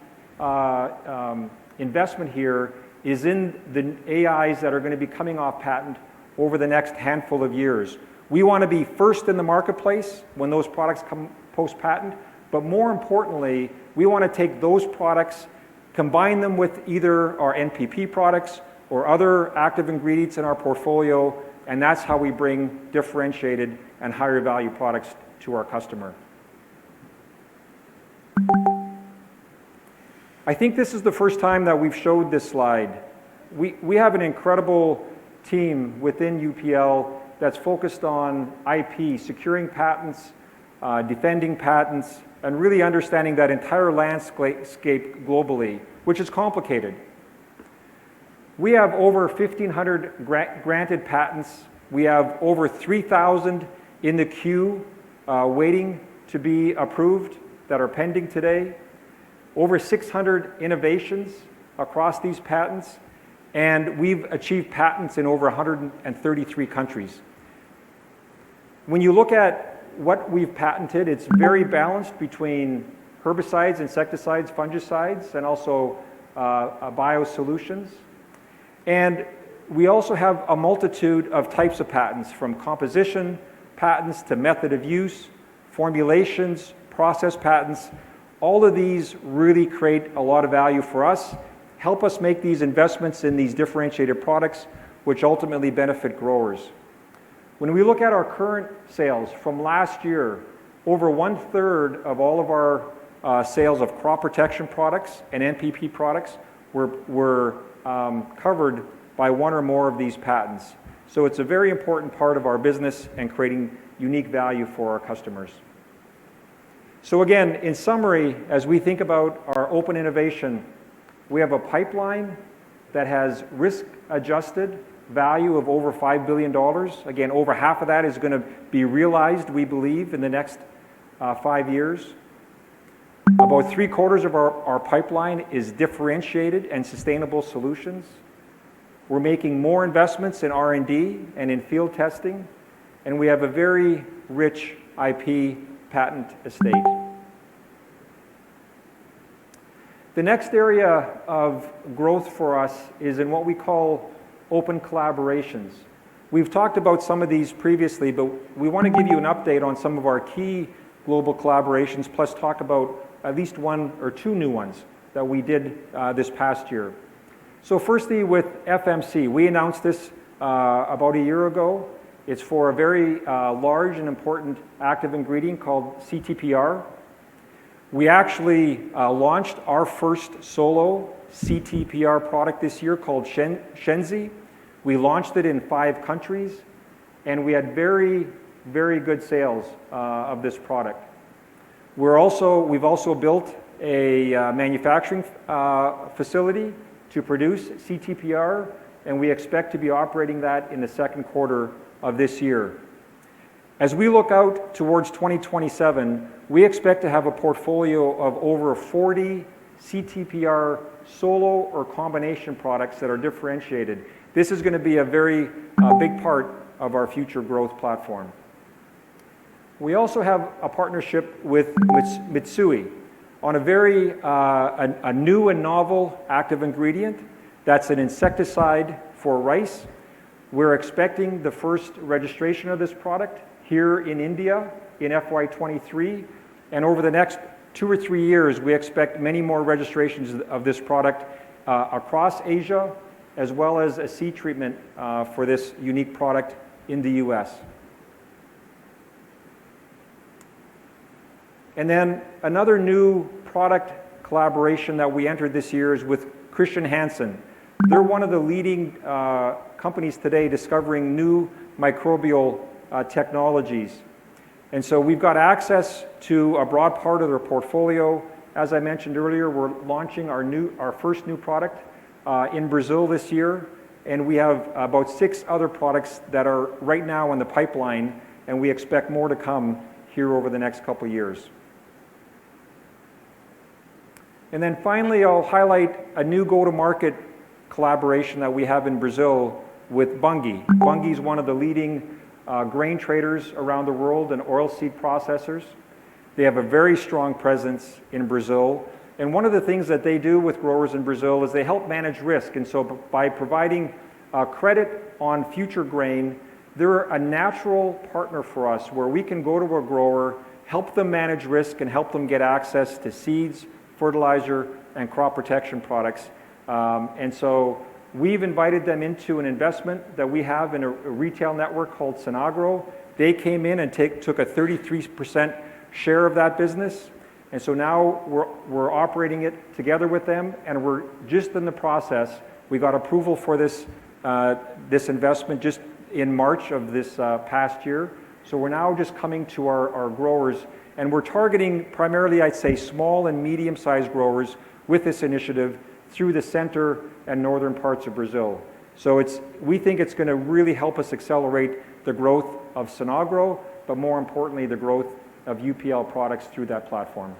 investment here is in the AIs that are going to be coming off patent over the next handful of years. We want to be first in the marketplace when those products come post-patent, but more importantly, we want to take those products, combine them with either our NPP products or other active ingredients in our portfolio, and that's how we bring differentiated and higher value products to our customer. I think this is the first time that we've showed this slide. We have an incredible team within UPL that's focused on IP, securing patents, defending patents, and really understanding that entire landscape globally, which is complicated. We have over 1,500 granted patents. We have over 3,000 in the queue waiting to be approved that are pending today. Over 600 innovations across these patents, and we've achieved patents in over 133 countries. When you look at what we've patented, it's very balanced between herbicides, insecticides, fungicides, and also biosolutions. And we also have a multitude of types of patents, from composition patents to method of use, formulations, process patents. All of these really create a lot of value for us, help us make these investments in these differentiated products, which ultimately benefit growers. When we look at our current sales from last year, over 1/3 of all of our sales of crop protection products and NPP products were covered by one or more of these patents. So it's a very important part of our business and creating unique value for our customers. So again, in summary, as we think about our open innovation, we have a pipeline that has risk-adjusted value of over $5 billion. Again, over half of that is going to be realized, we believe, in the next 5 years. About 3/4 of our pipeline is differentiated and sustainable solutions. We're making more investments in R&D and in field testing, and we have a very rich IP patent estate. The next area of growth for us is in what we call open collaborations. We've talked about some of these previously, but we want to give you an update on some of our key global collaborations, plus talk about at least 1 or 2 new ones that we did this past year. So firstly, with FMC, we announced this about a year ago. It's for a very large and important active ingredient called CTPR. We actually launched our first solo CTPR product this year called Shenzi. We launched it in 5 countries, and we had very, very good sales of this product. We've also built a manufacturing facility to produce CTPR, and we expect to be operating that in the second quarter of this year. As we look out towards 2027, we expect to have a portfolio of over 40 CTPR solo or combination products that are differentiated. This is going to be a very big part of our future growth platform. We also have a partnership with Mitsui on a new and novel active ingredient that's an insecticide for rice. We're expecting the first registration of this product here in India in FY23, and over the next 2 or 3 years, we expect many more registrations of this product across Asia, as well as a seed treatment for this unique product in the US. And then another new product collaboration that we entered this year is with Christian Hansen. They're one of the leading companies today discovering new microbial technologies. And so we've got access to a broad part of their portfolio. As I mentioned earlier, we're launching our first new product in Brazil this year, and we have about 6 other products that are right now in the pipeline, and we expect more to come here over the next couple of years. And then finally, I'll highlight a new go-to-market collaboration that we have in Brazil with Bunge. Bunge is one of the leading grain traders around the world and oilseed processors. They have a very strong presence in Brazil. And one of the things that they do with growers in Brazil is they help manage risk. And so by providing credit on future grain, they're a natural partner for us where we can go to a grower, help them manage risk, and help them get access to seeds, fertilizer, and crop protection products. And so we've invited them into an investment that we have in a retail network called Sinagro. They came in and took a 33% share of that business. And so now we're operating it together with them, and we're just in the process. We got approval for this investment just in March of this past year. So we're now just coming to our growers, and we're targeting primarily, I'd say, small and medium-sized growers with this initiative through the center and northern parts of Brazil. So we think it's going to really help us accelerate the growth of Sinagro, but more importantly, the growth of UPL products through that platform.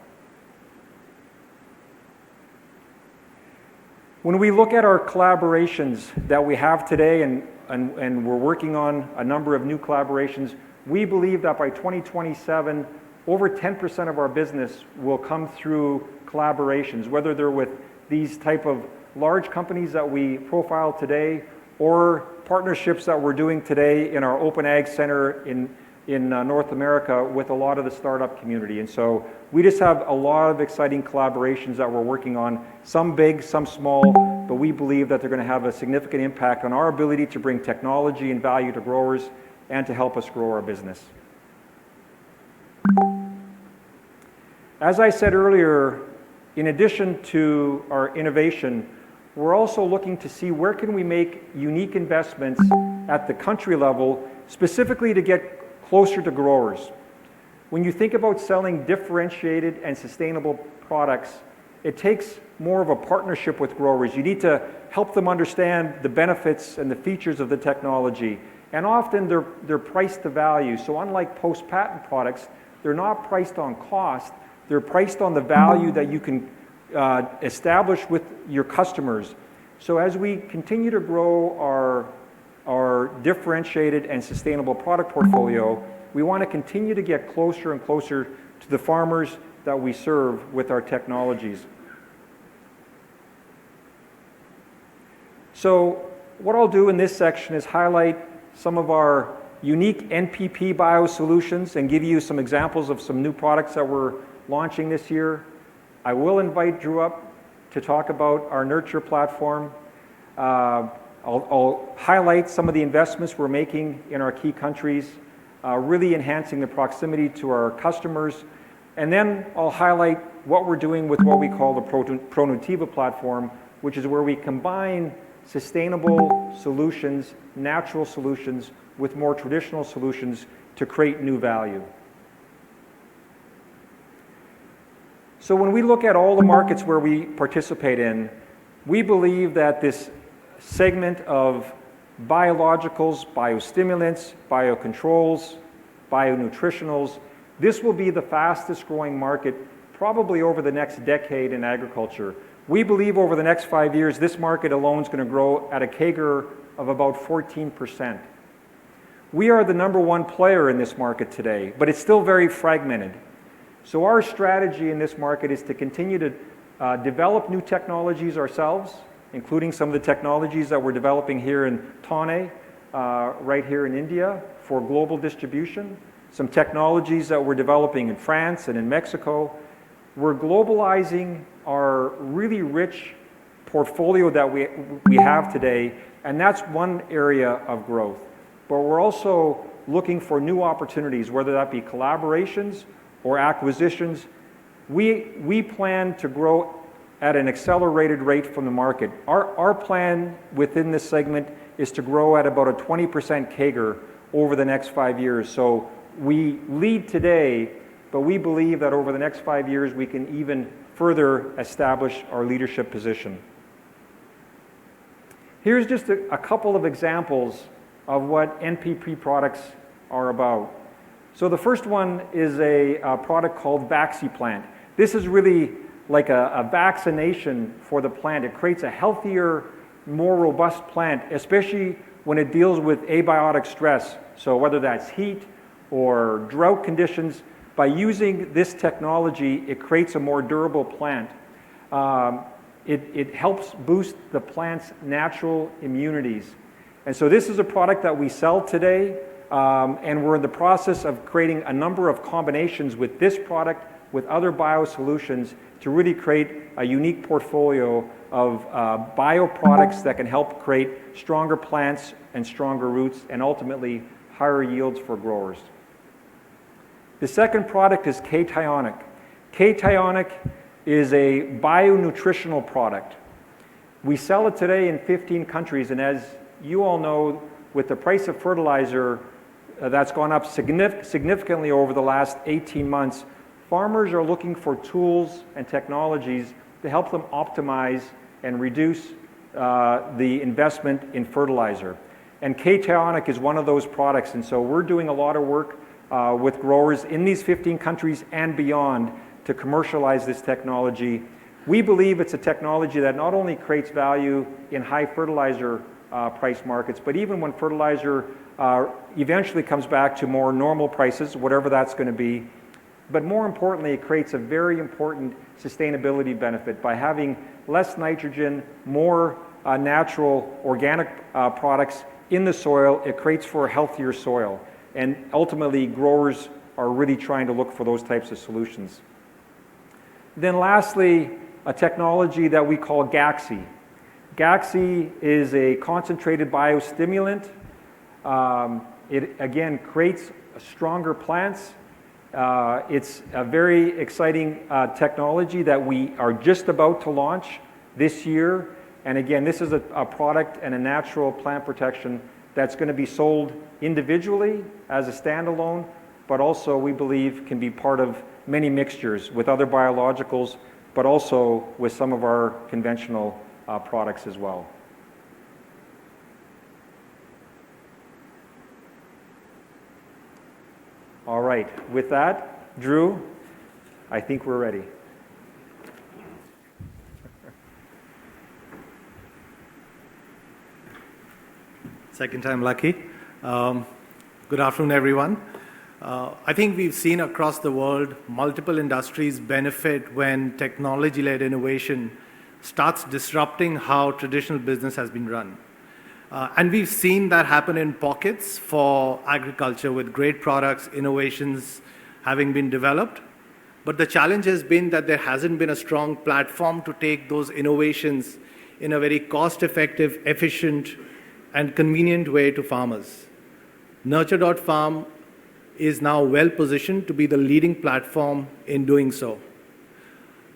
When we look at our collaborations that we have today, and we're working on a number of new collaborations, we believe that by 2027, over 10% of our business will come through collaborations, whether they're with these type of large companies that we profile today or partnerships that we're doing today in our Open Ag Center in North America with a lot of the startup community. And so we just have a lot of exciting collaborations that we're working on, some big, some small, but we believe that they're going to have a significant impact on our ability to bring technology and value to growers and to help us grow our business. As I said earlier, in addition to our innovation, we're also looking to see where can we make unique investments at the country level, specifically to get closer to growers. When you think about selling differentiated and sustainable products, it takes more of a partnership with growers. You need to help them understand the benefits and the features of the technology. And often they're priced to value. So unlike post-patent products, they're not priced on cost. They're priced on the value that you can establish with your customers. So as we continue to grow our differentiated and sustainable product portfolio, we want to continue to get closer and closer to the farmers that we serve with our technologies. So what I'll do in this section is highlight some of our unique NPP biosolutions and give you some examples of some new products that we're launching this year. I will invite Drew up to talk about our Nurture platform. I'll highlight some of the investments we're making in our key countries, really enhancing the proximity to our customers. And then I'll highlight what we're doing with what we call the ProNutiva platform, which is where we combine sustainable solutions, natural solutions, with more traditional solutions to create new value. So when we look at all the markets where we participate in, we believe that this segment of biologicals, biostimulants, biocontrols, bionutritionals, this will be the fastest growing market probably over the next decade in agriculture. We believe over the next 5 years, this market alone is going to grow at a CAGR of about 14%. We are the #1 player in this market today, but it's still very fragmented. So our strategy in this market is to continue to develop new technologies ourselves, including some of the technologies that we're developing here in Thane, right here in India for global distribution, some technologies that we're developing in France and in Mexico. We're globalizing our really rich portfolio that we have today, and that's one area of growth. But we're also looking for new opportunities, whether that be collaborations or acquisitions. We plan to grow at an accelerated rate from the market. Our plan within this segment is to grow at about a 20% CAGR over the next 5 years. So we lead today, but we believe that over the next 5 years we can even further establish our leadership position. Here's just a couple of examples of what NPP products are about. So the first one is a product called VaxiPlant. This is really like a vaccination for the plant. It creates a healthier, more robust plant, especially when it deals with abiotic stress. So whether that's heat or drought conditions, by using this technology, it creates a more durable plant. It helps boost the plant's natural immunities. And so this is a product that we sell today, and we're in the process of creating a number of combinations with this product, with other biosolutions, to really create a unique portfolio of bioproducts that can help create stronger plants and stronger roots, and ultimately higher yields for growers. The second product is K-Tionic. K-Tionic is a bionutritional product. We sell it today in 15 countries, and as you all know, with the price of fertilizer that's gone up significantly over the last 18 months, farmers are looking for tools and technologies to help them optimize and reduce the investment in fertilizer. And K-Tionic is one of those products, and so we're doing a lot of work with growers in these 15 countries and beyond to commercialize this technology. We believe it's a technology that not only creates value in high fertilizer price markets, but even when fertilizer eventually comes back to more normal prices, whatever that's going to be. But more importantly, it creates a very important sustainability benefit by having less nitrogen, more natural organic products in the soil. It creates for a healthier soil. And ultimately, growers are really trying to look for those types of solutions. Then lastly, a technology that we call GAXI. GAXI is a concentrated biostimulant. It again creates stronger plants. It's a very exciting technology that we are just about to launch this year. And again, this is a product and a natural plant protection that's going to be sold individually as a standalone, but also we believe can be part of many mixtures with other biologicals, but also with some of our conventional products as well. All right, with that, Drew, I think we're ready. Second time lucky. Good afternoon, everyone. I think we've seen across the world multiple industries benefit when technology-led innovation starts disrupting how traditional business has been run. And we've seen that happen in pockets for agriculture with great products, innovations having been developed. But the challenge has been that there hasn't been a strong platform to take those innovations in a very cost-effective, efficient, and convenient way to farmers. Nurture.farm is now well positioned to be the leading platform in doing so.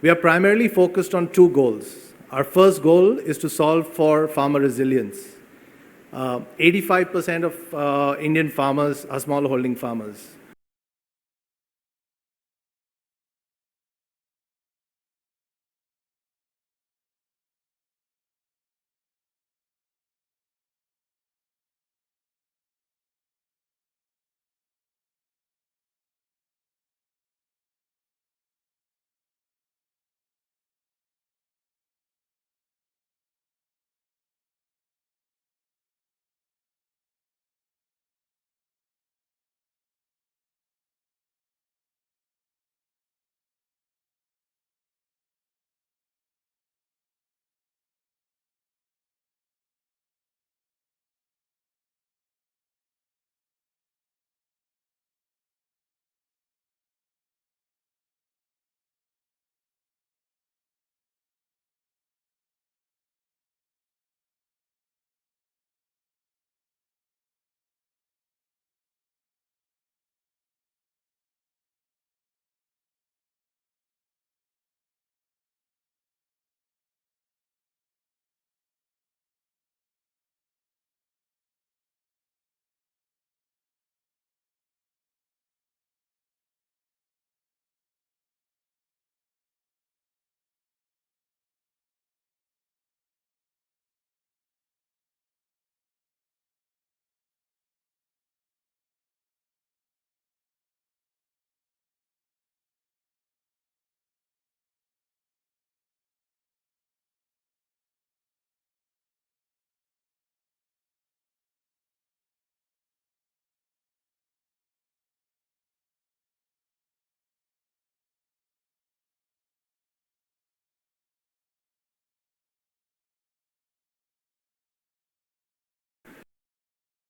We are primarily focused on two goals. Our first goal is to solve for farmer resilience. 85% of Indian farmers are smallholding farmers.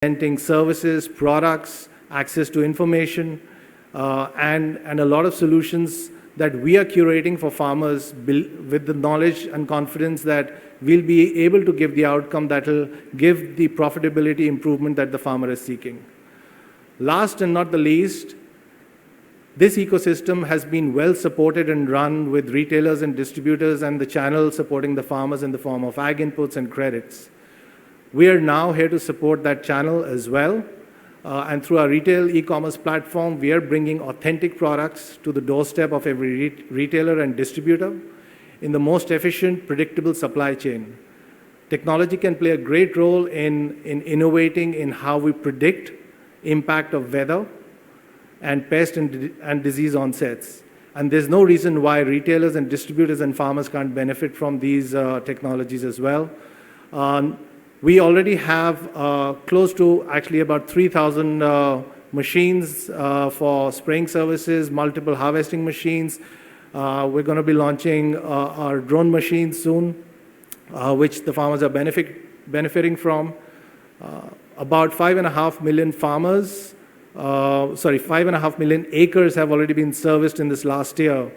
presenting services, products, access to information, and a lot of solutions that we are curating for farmers with the knowledge and confidence that we'll be able to give the outcome that will give the profitability improvement that the farmer is seeking. Last and not the least, this ecosystem has been well supported and run with retailers and distributors and the channel supporting the farmers in the form of ag inputs and credits. We are now here to support that channel as well. And through our retail e-commerce platform, we are bringing authentic products to the doorstep of every retailer and distributor in the most efficient, predictable supply chain. Technology can play a great role in innovating in how we predict impact of weather and pest and disease onsets. And there's no reason why retailers and distributors and farmers can't benefit from these technologies as well. We already have close to actually about 3,000 machines for spraying services, multiple harvesting machines. We're going to be launching our drone machines soon, which the farmers are benefiting from. About 5.5 million farmers, 5.5 million acres have already been serviced in this last year,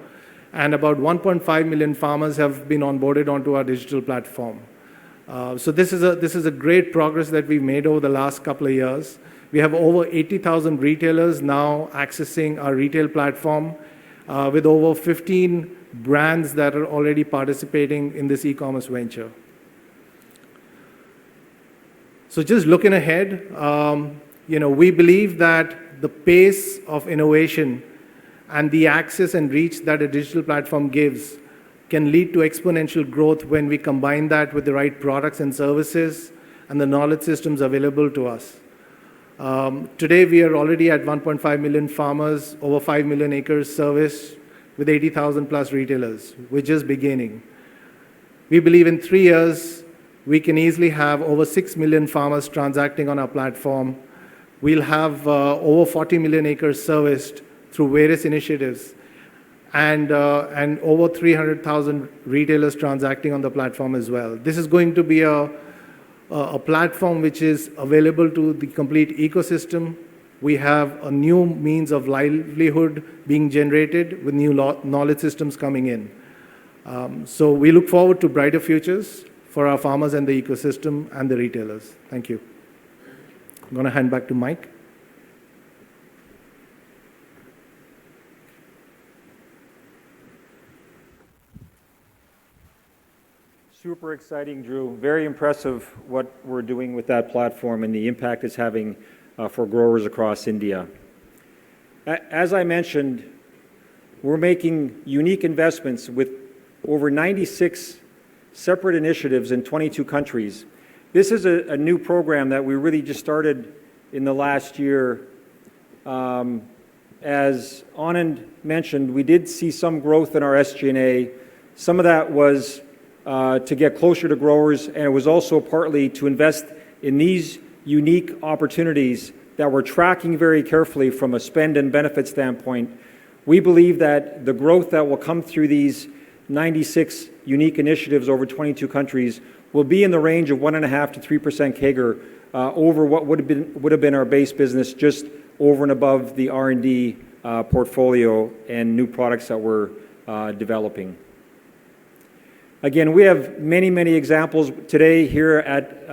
and about 1.5 million farmers have been onboarded onto our digital platform. So this is a great progress that we've made over the last couple of years. We have over 80,000 retailers now accessing our retail platform with over 15 brands that are already participating in this e-commerce venture. So just looking ahead, we believe that the pace of innovation and the access and reach that a digital platform gives can lead to exponential growth when we combine that with the right products and services and the knowledge systems available to us. Today, we are already at 1.5 million farmers, over 5 million acres serviced with 80,000 plus retailers. We're just beginning. We believe in 3 years, we can easily have over 6 million farmers transacting on our platform. We'll have over 40 million acres serviced through various initiatives, and over 300,000 retailers transacting on the platform as well. This is going to be a platform which is available to the complete ecosystem. We have a new means of livelihood being generated with new knowledge systems coming in. So we look forward to brighter futures for our farmers and the ecosystem and the retailers. Thank you. I'm going to hand back to Mike. Super exciting, Drew. Very impressive what we're doing with that platform and the impact it's having for growers across India. As I mentioned, we're making unique investments with over 96 separate initiatives in 22 countries. This is a new program that we really just started in the last year. As Anand mentioned, we did see some growth in our SG&A. Some of that was to get closer to growers, and it was also partly to invest in these unique opportunities that we're tracking very carefully from a spend and benefit standpoint. We believe that the growth that will come through these 96 unique initiatives over 22 countries will be in the range of 1.5% to 3% CAGR over what would have been our base business, just over and above the R&D portfolio and new products that we're developing. Again, we have many, many examples today here at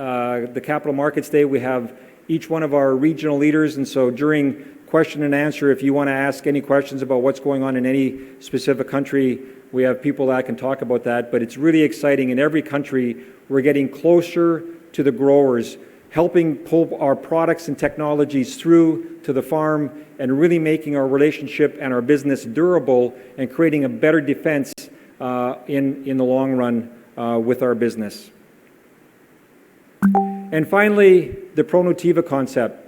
the Capital Markets Day. We have each one of our regional leaders, and so during question and answer, if you want to ask any questions about what's going on in any specific country, we have people that can talk about that. But it's really exciting. In every country, we're getting closer to the growers, helping pull our products and technologies through to the farm and really making our relationship and our business durable and creating a better defense in the long run with our business. And finally, the ProNutiva concept.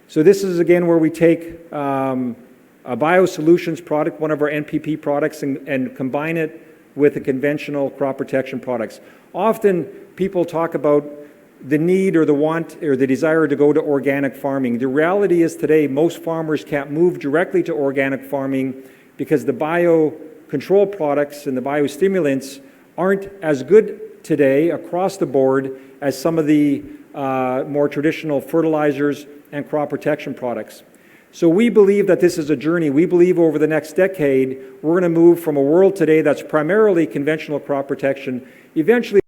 So this is again where we take a biosolutions product, one of our NPP products, and combine it with the conventional crop protection products. Often people talk about the need or the want or the desire to go to organic farming. The reality is today most farmers can't move directly to organic farming because the biocontrol products and the biostimulants aren't as good today across the board as some of the more traditional fertilizers and crop protection products. So we believe that this is a journey. We believe over the next decade, we're going to move from a world today that's primarily conventional crop protection, eventually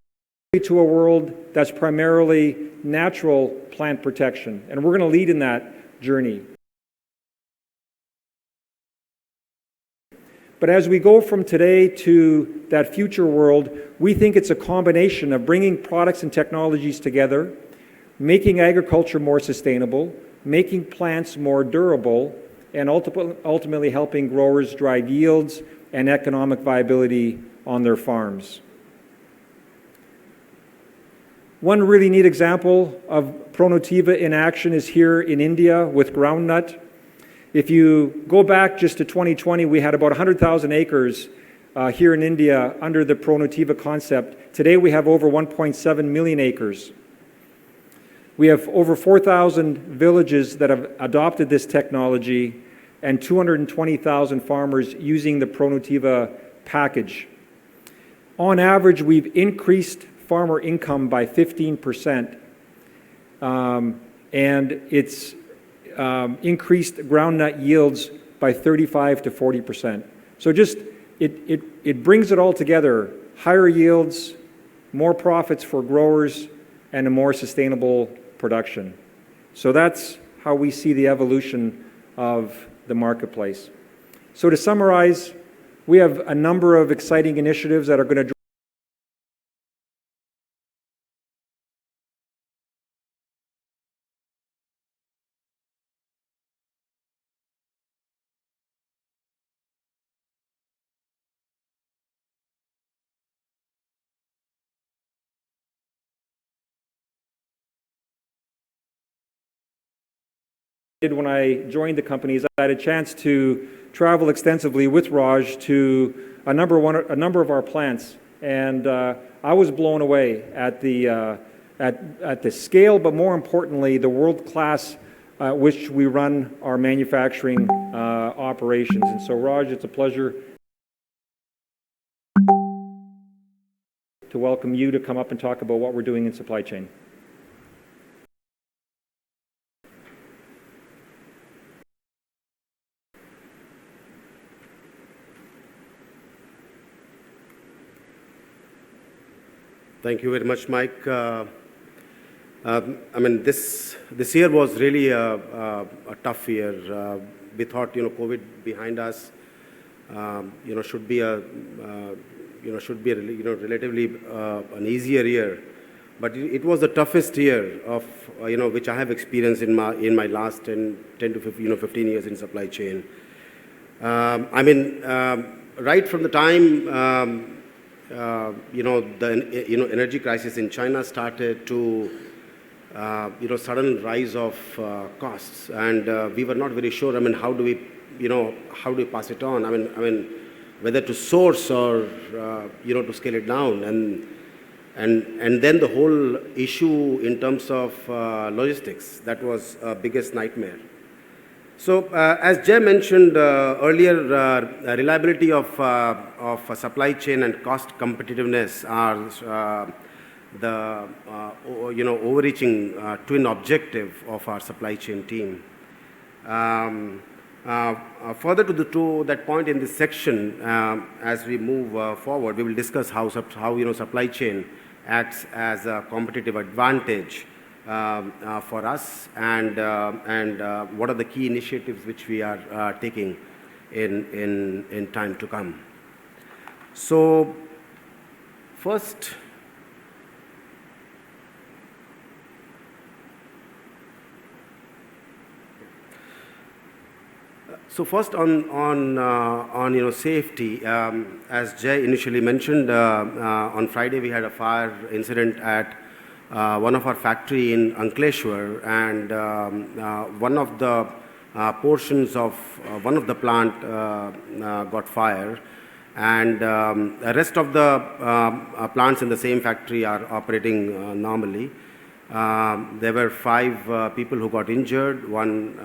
to a world that's primarily natural plant protection. And we're going to lead in that journey. But as we go from today to that future world, we think it's a combination of bringing products and technologies together, making agriculture more sustainable, making plants more durable, and ultimately helping growers drive yields and economic viability on their farms. One really neat example of ProNutiva in action is here in India with groundnut. If you go back just to 2020, we had about 100,000 acres here in India under the ProNutiva concept. Today we have over 1.7 million acres. We have over 4,000 villages that have adopted this technology and 220,000 farmers using the ProNutiva package. On average, we've increased farmer income by 15%, and it's increased groundnut yields by 35 to 40%. So just, it brings it all together, higher yields, more profits for growers, and a more sustainable production. So that's how we see the evolution of the marketplace. So to summarize, we have a number of exciting initiatives that are going to when I joined the company is I had a chance to travel extensively with Raj to a number of our plants, and I was blown away at the scale, but more importantly, the world-class which we run our manufacturing operations. And so, Raj, it's a pleasure to welcome you to come up and talk about what we're doing in supply chain. Thank you very much, Mike. I mean, this year was really a tough year. We thought, COVID behind us, should be a relatively an easier year. But it was the toughest year of, which I have experienced in my last 10 to 15 years in supply chain. Right from the time the energy crisis in China started to sudden rise of costs, and we were not very sure. How do we pass it on? Whether to source or to scale it down, and then the whole issue in terms of logistics, that was biggest nightmare. So, as Jay mentioned earlier, reliability of supply chain and cost competitiveness are the overreaching twin objective of our supply chain team. Further to that point in this section, as we move forward, we will discuss how supply chain acts as a competitive advantage for us, and what are the key initiatives which we are taking in time to come. So first, on safety, as Jay initially mentioned, on Friday we had a fire incident at one of our factory in Ankleshwar, and one of the portions of one of the plant got fire, and the rest of the plants in the same factory are operating normally. There were 5 people who got injured. 1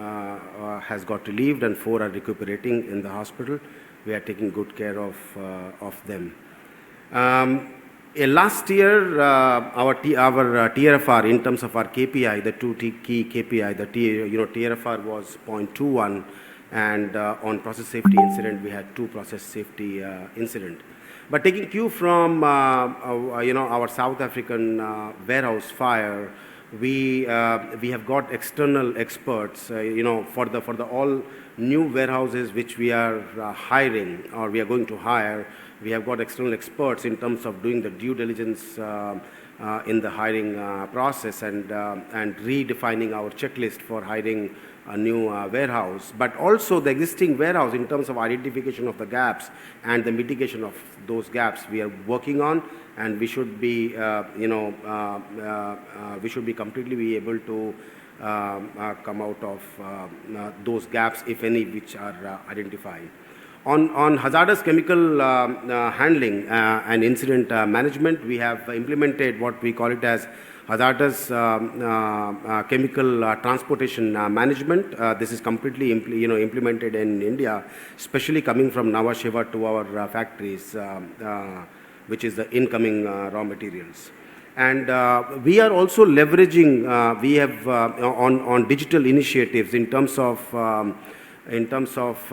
has got relieved, and 4 are recuperating in the hospital. We are taking good care of them. Last year, our TRFR, in terms of our KPI, the key KPI, TRFR was 0.21, and on process safety incident, we had 2 process safety incident. But taking cue from our South African warehouse fire, we have got external experts, for the all new warehouses which we are hiring or we are going to hire. We have got external experts in terms of doing the due diligence in the hiring process and redefining our checklist for hiring a new warehouse, but also the existing warehouse in terms of identification of the gaps and the mitigation of those gaps we are working on, and we should be, we should be completely be able to come out of those gaps, if any, which are identified. On hazardous chemical handling and incident management, we have implemented what we call it as hazardous chemical transportation management. This is completely implemented in India, especially coming from Nhava Sheva to our factories, which is the incoming raw materials. And we are also leveraging, we have on digital initiatives in terms of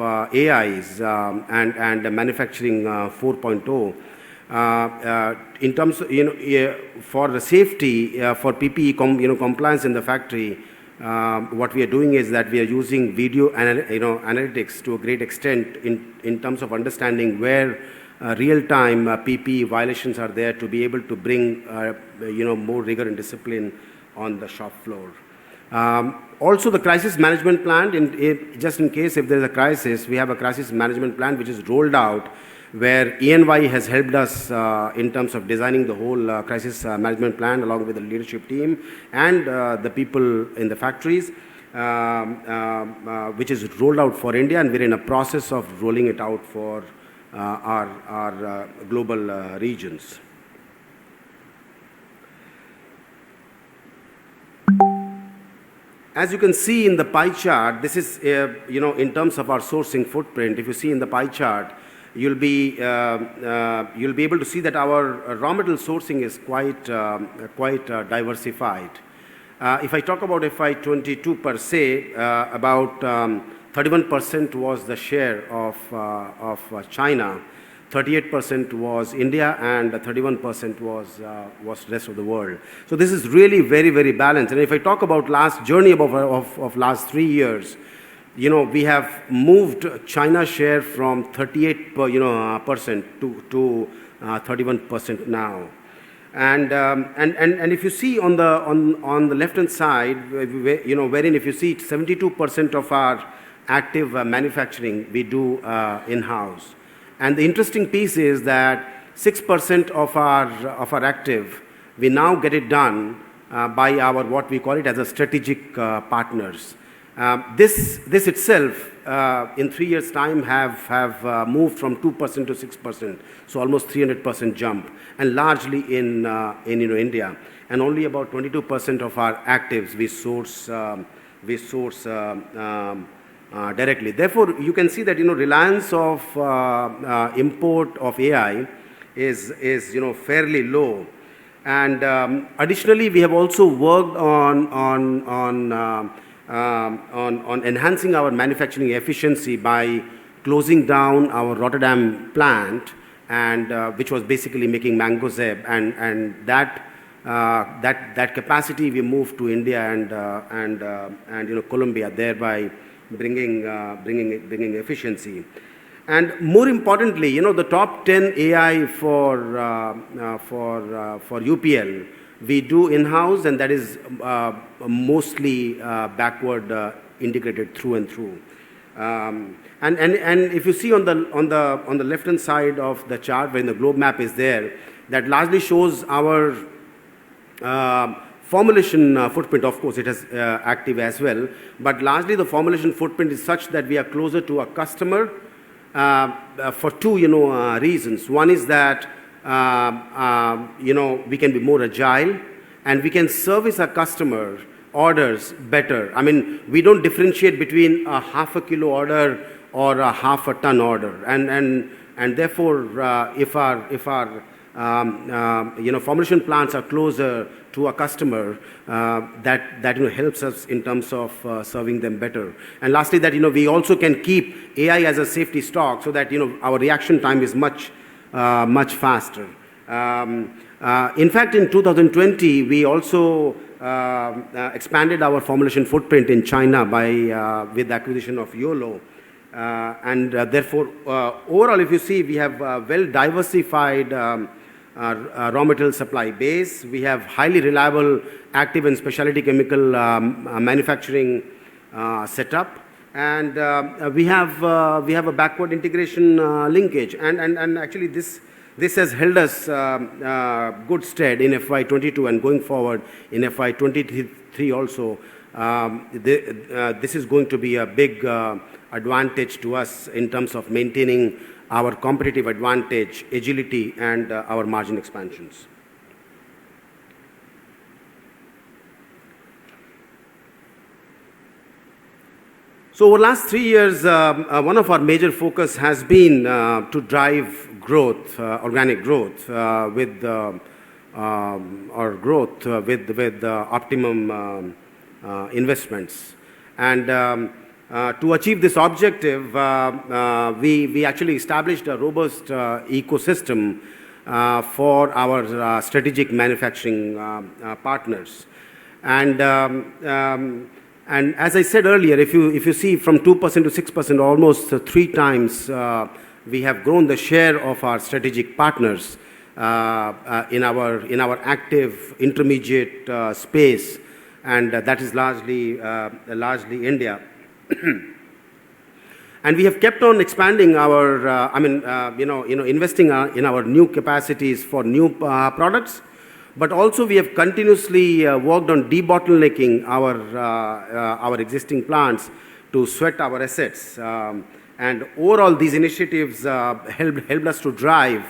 AIs and manufacturing 4.0. In terms of, for the safety, for PPE compliance in the factory, what we are doing is that we are using video analytics to a great extent in terms of understanding where real-time PPE violations are there to be able to bring more rigor and discipline on the shop floor. Also, the crisis management plan, just in case if there is a crisis, we have a crisis management plan which is rolled out, where ENY has helped us in terms of designing the whole crisis management plan along with the leadership team and the people in the factories, which is rolled out for India, and we're in a process of rolling it out for our global regions. As you can see in the pie chart, this is, in terms of our sourcing footprint. If you see in the pie chart, you'll be able to see that our raw material sourcing is quite diversified. If I talk about FY22 per se, about 31% was the share of China, 38% was India, and 31% was rest of the world. So this is really very, very balanced. And if I talk about last journey of last 3 years, we have moved China share from 38% to 31% now. And if you see on the left hand side, wherein if you see 72% of our active manufacturing we do in-house. And the interesting piece is that 6% of our active, we now get it done by our, what we call it as a strategic partners. This itself, in 3 years' time, have moved from 2% to 6%, so almost 300% jump, and largely in India. And only about 22% of our actives we source directly. Therefore, you can see that reliance of import of AI is fairly low. And additionally, we have also worked on enhancing our manufacturing efficiency by closing down our Rotterdam plant, and which was basically making mango zeb, and that capacity we moved to India and Colombia, thereby bringing efficiency. And more importantly, the top 10 AI for UPL we do in-house, and that is mostly backward integrated through and through. And if you see on the left hand side of the chart, when the globe map is there, that largely shows our formulation footprint. Of course, it has active as well, but largely the formulation footprint is such that we are closer to a customer for two reasons. One is that we can be more agile, and we can service our customer orders better. I mean, we don't differentiate between a half a kilo order or a half a ton order, and therefore, if our formulation plants are closer to a customer, that helps us in terms of serving them better. And lastly, that we also can keep AI as a safety stock so that our reaction time is much faster. In fact, in 2020, we also expanded our formulation footprint in China with the acquisition of YOLO. Therefore, overall, if you see, we have well diversified raw material supply base. We have highly reliable active and specialty chemical manufacturing setup, and we have a backward integration linkage. And actually, this has held us good stead in FY22 and going forward in FY23 also. This is going to be a big advantage to us in terms of maintaining our competitive advantage, agility, and our margin expansions. So over the last 3 years, one of our major focus has been to drive growth, organic growth, with optimum investments. And to achieve this objective, we actually established a robust ecosystem for our strategic manufacturing partners. And as I said earlier, if you see from 2% to 6%, almost 3 times, we have grown the share of our strategic partners in our active intermediate space, and that is largely India. And we have kept on expanding our, investing in our new capacities for new products. But also we have continuously worked on debottlenecking our existing plants to sweat our assets. And overall, these initiatives helped us to drive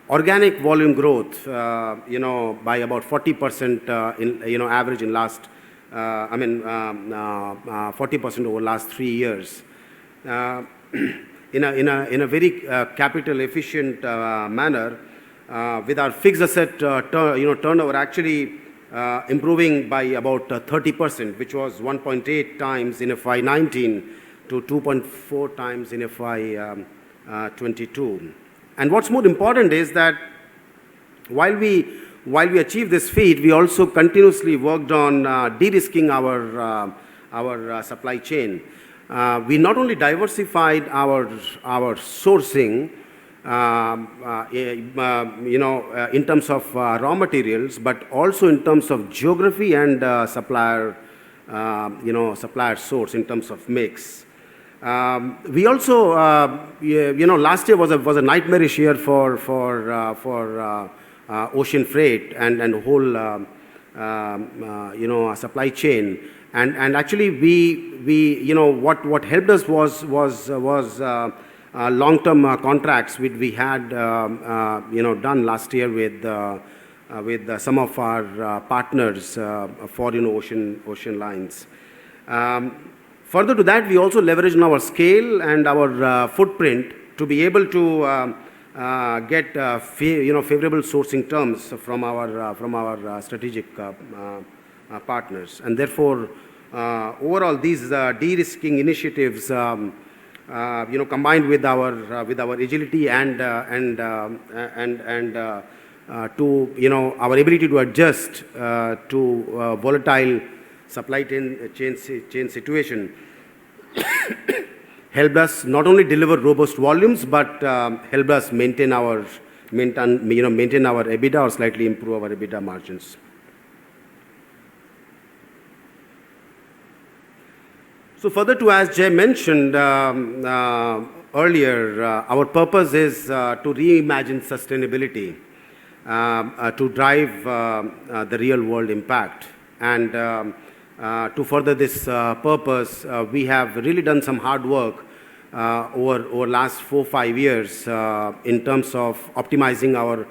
organic volume growth, by about 40% average in last. 40% over the last 3 years, in a very capital efficient manner, with our fixed asset turnover actually improving by about 30%, which was 1.8 times in FY19 to 2.4 times in FY22. And what's more important is that while we achieved this feat, we also continuously worked on de-risking our supply chain. We not only diversified our sourcing, in terms of raw materials, but also in terms of geography and supplier source in terms of mix. We also, last year was a nightmarish year for ocean freight and whole supply chain. And actually we what helped us was long-term contracts which we had done last year with some of our partners for ocean lines. Further to that, we also leveraged on our scale and our footprint to be able to get favorable sourcing terms from our strategic partners. And therefore, overall, these de-risking initiatives, combined with our agility and to our ability to adjust to volatile supply chain situation, helped us not only deliver robust volumes, but helped us maintain our EBITDA or slightly improve our EBITDA margins. So further to, as Jay mentioned earlier, our purpose is to reimagine sustainability, to drive the real world impact. And to further this purpose, we have really done some hard work over last 4-5 years in terms of optimizing our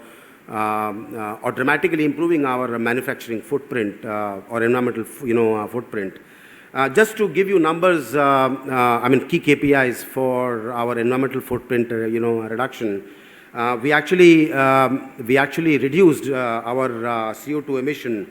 or dramatically improving our manufacturing footprint or environmental footprint. Just to give you numbers, key KPIs for our environmental footprint reduction. We actually reduced our CO2 emission.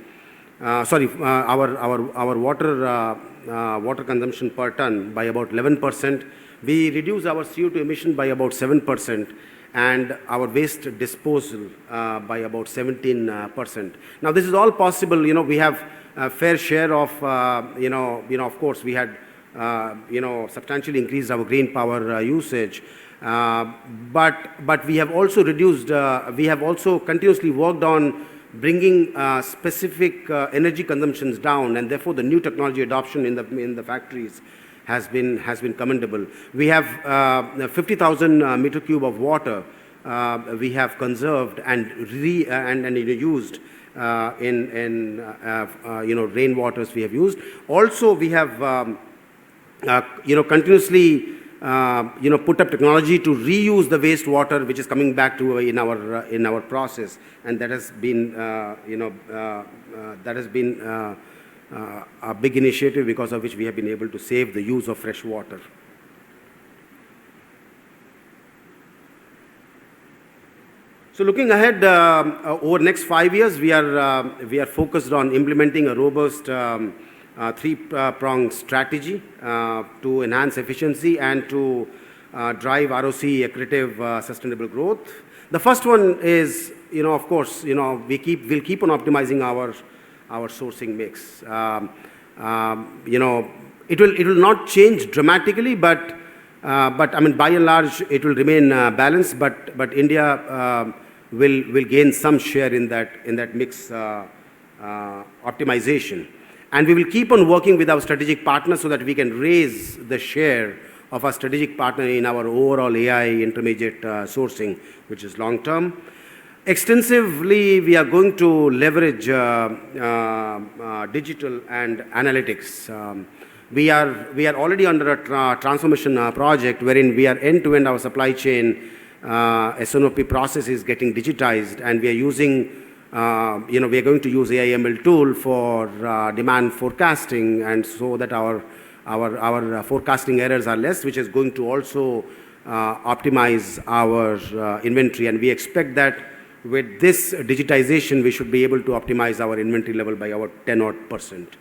Our water consumption per ton by about 11%. We reduced our CO2 emission by about 7%, and our waste disposal by about 17%. Now, this is all possible. We have a fair share of, of course, we had, substantially increased our green power usage. But we have also reduced, we have also continuously worked on bringing specific energy consumptions down, and therefore the new technology adoption in the factories has been commendable. We have 50,000 meter cube of water we have conserved and used in rainwaters we have used. Also, we have continuously put up technology to reuse the wastewater which is coming back to in our process, and that has been a big initiative, because of which we have been able to save the use of fresh water. So looking ahead, over the next 5 years, we are focused on implementing a robust three-pronged strategy to enhance efficiency and to drive ROC accretive sustainable growth. The first one is, of course, we'll keep on optimizing our sourcing mix. It will not change dramatically, but I mean, by and large, it will remain balanced. But India will gain some share in that mix optimization. And we will keep on working with our strategic partners so that we can raise the share of our strategic partner in our overall AI intermediate sourcing, which is long term. Extensively, we are going to leverage digital and analytics. We are already under a transformation project wherein we are end-to-end our supply chain S&OP process is getting digitized, and we are using we are going to use AI/ML tool for demand forecasting, and so that our forecasting errors are less, which is going to also optimize our inventory. And we expect that with this digitization, we should be able to optimize our inventory level by about 10% odd.